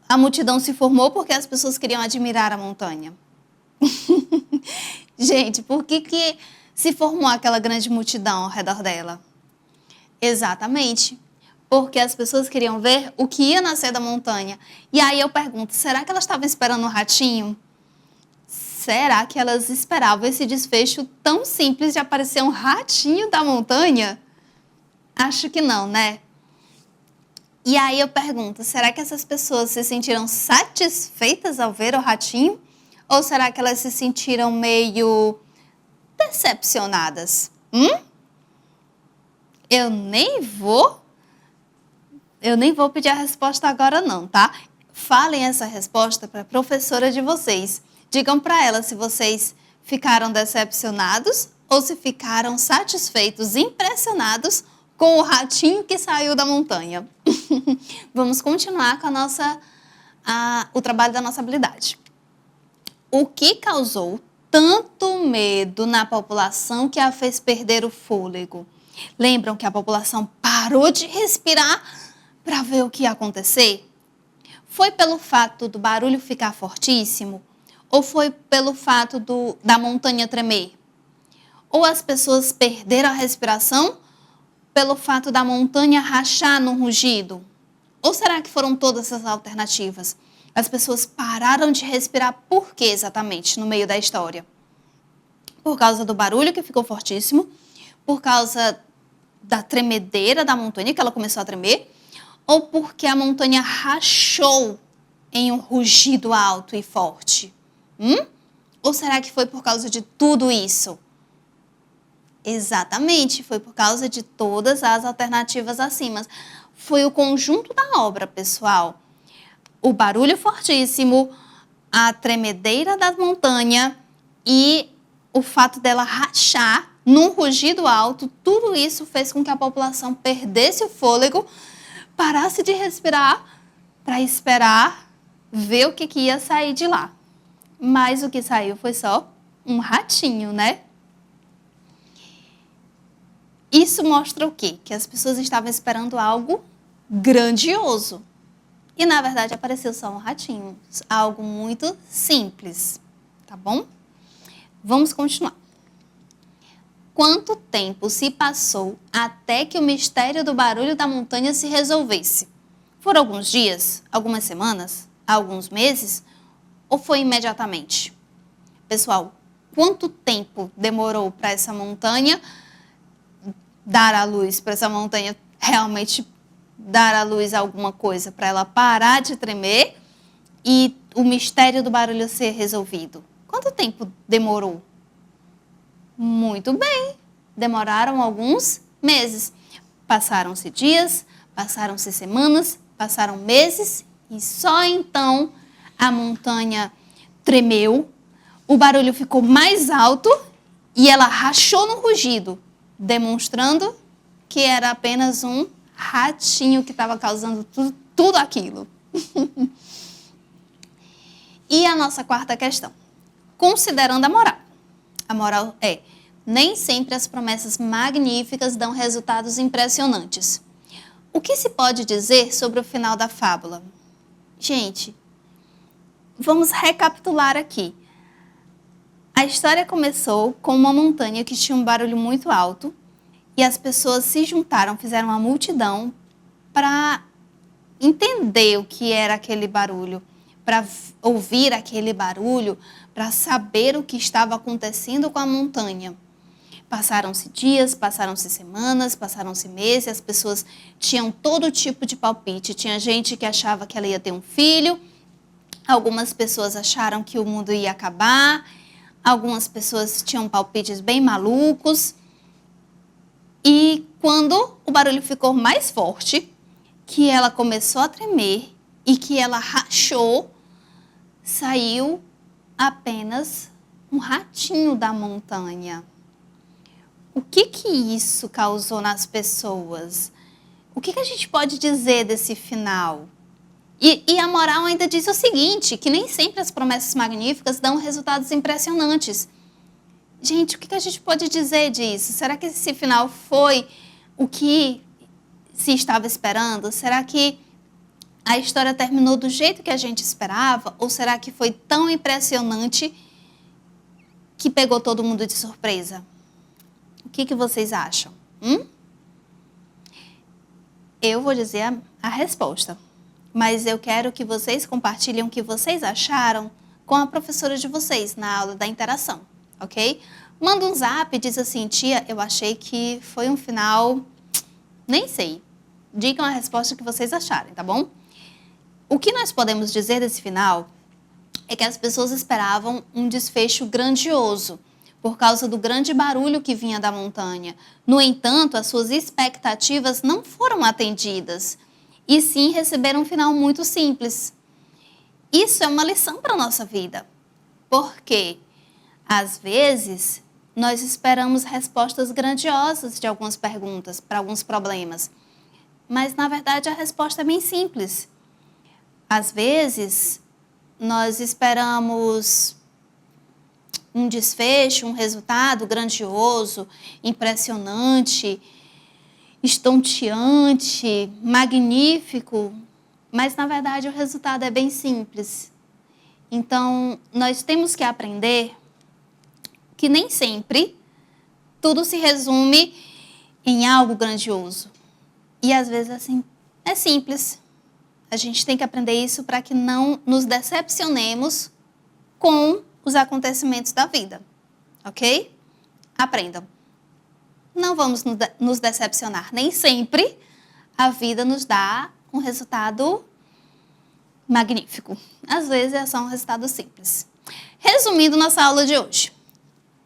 a multidão se formou porque as pessoas queriam admirar a montanha? Gente, por que se formou aquela grande multidão ao redor dela? Exatamente, porque as pessoas queriam ver o que ia nascer da montanha. E aí eu pergunto, será que elas estavam esperando um ratinho? Será que elas esperavam esse desfecho tão simples de aparecer um ratinho da montanha? Acho que não, né? E aí eu pergunto, será que essas pessoas se sentiram satisfeitas ao ver o ratinho? Ou será que elas se sentiram meio decepcionadas? Eu nem vou pedir a resposta agora não, tá? Falem essa resposta para a professora de vocês. Digam para ela se vocês ficaram decepcionados ou se ficaram satisfeitos, impressionados com o ratinho que saiu da montanha. Vamos continuar com o trabalho da nossa habilidade. O que causou tanto medo na população que a fez perder o fôlego? Lembram que a população parou de respirar para ver o que ia acontecer? Foi pelo fato do barulho ficar fortíssimo? Ou foi pelo fato da montanha tremer? Ou as pessoas perderam a respiração pelo fato da montanha rachar num rugido? Ou será que foram todas as alternativas? As pessoas pararam de respirar por quê exatamente no meio da história? Por causa do barulho que ficou fortíssimo? Por causa da tremedeira da montanha, que ela começou a tremer? Ou porque a montanha rachou em um rugido alto e forte? Ou será que foi por causa de tudo isso? Exatamente, foi por causa de todas as alternativas acima. Foi o conjunto da obra, pessoal. O barulho fortíssimo, a tremedeira da montanha e o fato dela rachar num rugido alto, tudo isso fez com que a população perdesse o fôlego, parasse de respirar para esperar ver o que ia sair de lá. Mas o que saiu foi só um ratinho, né? Isso mostra o quê? Que as pessoas estavam esperando algo grandioso. E, na verdade, apareceu só um ratinho. Algo muito simples, tá bom? Vamos continuar. Quanto tempo se passou até que o mistério do barulho da montanha se resolvesse? Foram alguns dias? Algumas semanas? Alguns meses? Ou foi imediatamente? Pessoal, quanto tempo demorou para essa montanha dar à luz, para essa montanha realmente dar à luz alguma coisa, para ela parar de tremer e o mistério do barulho ser resolvido? Quanto tempo demorou? Muito bem, demoraram alguns meses. Passaram-se dias, passaram-se semanas, passaram meses e só então a montanha tremeu, o barulho ficou mais alto e ela rachou no rugido, demonstrando que era apenas um ratinho que estava causando tudo aquilo. E a nossa quarta questão. Considerando a moral. A moral é: nem sempre as promessas magníficas dão resultados impressionantes. O que se pode dizer sobre o final da fábula? Gente, vamos recapitular aqui. A história começou com uma montanha que tinha um barulho muito alto e as pessoas se juntaram, fizeram uma multidão para entender o que era aquele barulho, para ouvir aquele barulho, para saber o que estava acontecendo com a montanha. Passaram-se dias, passaram-se semanas, passaram-se meses, as pessoas tinham todo tipo de palpite. Tinha gente que achava que ela ia ter um filho, algumas pessoas acharam que o mundo ia acabar, algumas pessoas tinham palpites bem malucos. E quando o barulho ficou mais forte, que ela começou a tremer e que ela rachou, saiu apenas um ratinho da montanha. O que isso causou nas pessoas? O que a gente pode dizer desse final? E a moral ainda diz o seguinte, que nem sempre as promessas magníficas dão resultados impressionantes. Gente, o que a gente pode dizer disso? Será que esse final foi o que se estava esperando? Será que a história terminou do jeito que a gente esperava? Ou será que foi tão impressionante que pegou todo mundo de surpresa? O que vocês acham? Eu vou dizer a resposta, mas eu quero que vocês compartilhem o que vocês acharam com a professora de vocês na aula da interação, ok? Manda um zap e diz assim: tia, eu achei que foi um final, nem sei. Digam a resposta que vocês acharem, tá bom? O que nós podemos dizer desse final é que as pessoas esperavam um desfecho grandioso, por causa do grande barulho que vinha da montanha. No entanto, as suas expectativas não foram atendidas, e sim receberam um final muito simples. Isso é uma lição para a nossa vida, porque, às vezes, nós esperamos respostas grandiosas de algumas perguntas, para alguns problemas, mas, na verdade, a resposta é bem simples. Às vezes, nós esperamos um desfecho, um resultado grandioso, impressionante, estonteante, magnífico, mas na verdade o resultado é bem simples. Então, nós temos que aprender que nem sempre tudo se resume em algo grandioso. E às vezes assim, é simples. A gente tem que aprender isso para que não nos decepcionemos com os acontecimentos da vida, ok? Aprendam. Não vamos nos decepcionar. Nem sempre a vida nos dá um resultado magnífico. Às vezes é só um resultado simples. Resumindo nossa aula de hoje.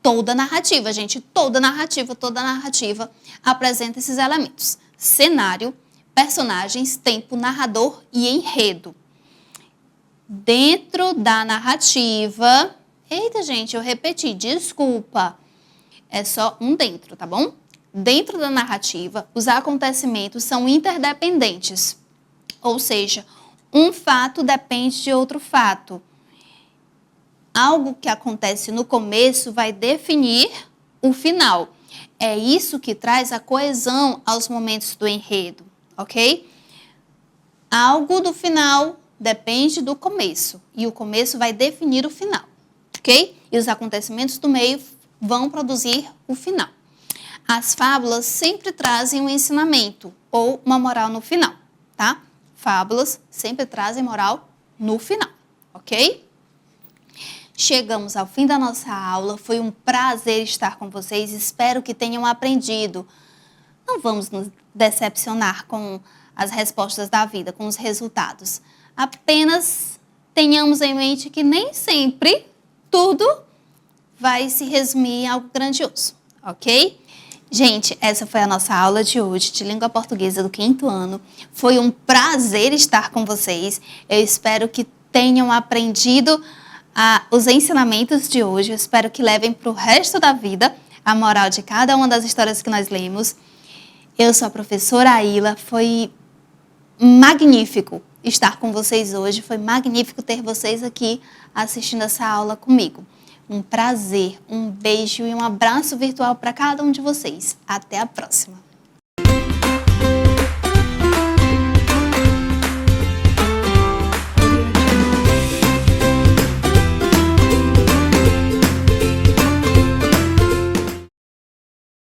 Toda narrativa, gente, toda narrativa apresenta esses elementos: cenário, personagens, tempo, narrador e enredo. Dentro da narrativa... Eita, gente, eu repeti, desculpa. É só um dentro, tá bom? Dentro da narrativa, os acontecimentos são interdependentes. Ou seja, um fato depende de outro fato. Algo que acontece no começo vai definir o final. É isso que traz a coesão aos momentos do enredo, ok? Algo do final depende do começo. E o começo vai definir o final. Ok? E os acontecimentos do meio vão produzir o final. As fábulas sempre trazem um ensinamento ou uma moral no final, tá? Fábulas sempre trazem moral no final, ok? Chegamos ao fim da nossa aula. Foi um prazer estar com vocês. Espero que tenham aprendido. Não vamos nos decepcionar com as respostas da vida, com os resultados. Apenas tenhamos em mente que nem sempre tudo vai se resumir em algo grandioso, ok? Gente, essa foi a nossa aula de hoje de língua portuguesa do 5º ano. Foi um prazer estar com vocês. Eu espero que tenham aprendido os ensinamentos de hoje. Eu espero que levem para o resto da vida a moral de cada uma das histórias que nós lemos. Eu sou a professora Aila, foi magnífico estar com vocês hoje, foi magnífico ter vocês aqui assistindo essa aula comigo. Um prazer, um beijo e um abraço virtual para cada um de vocês. Até a próxima!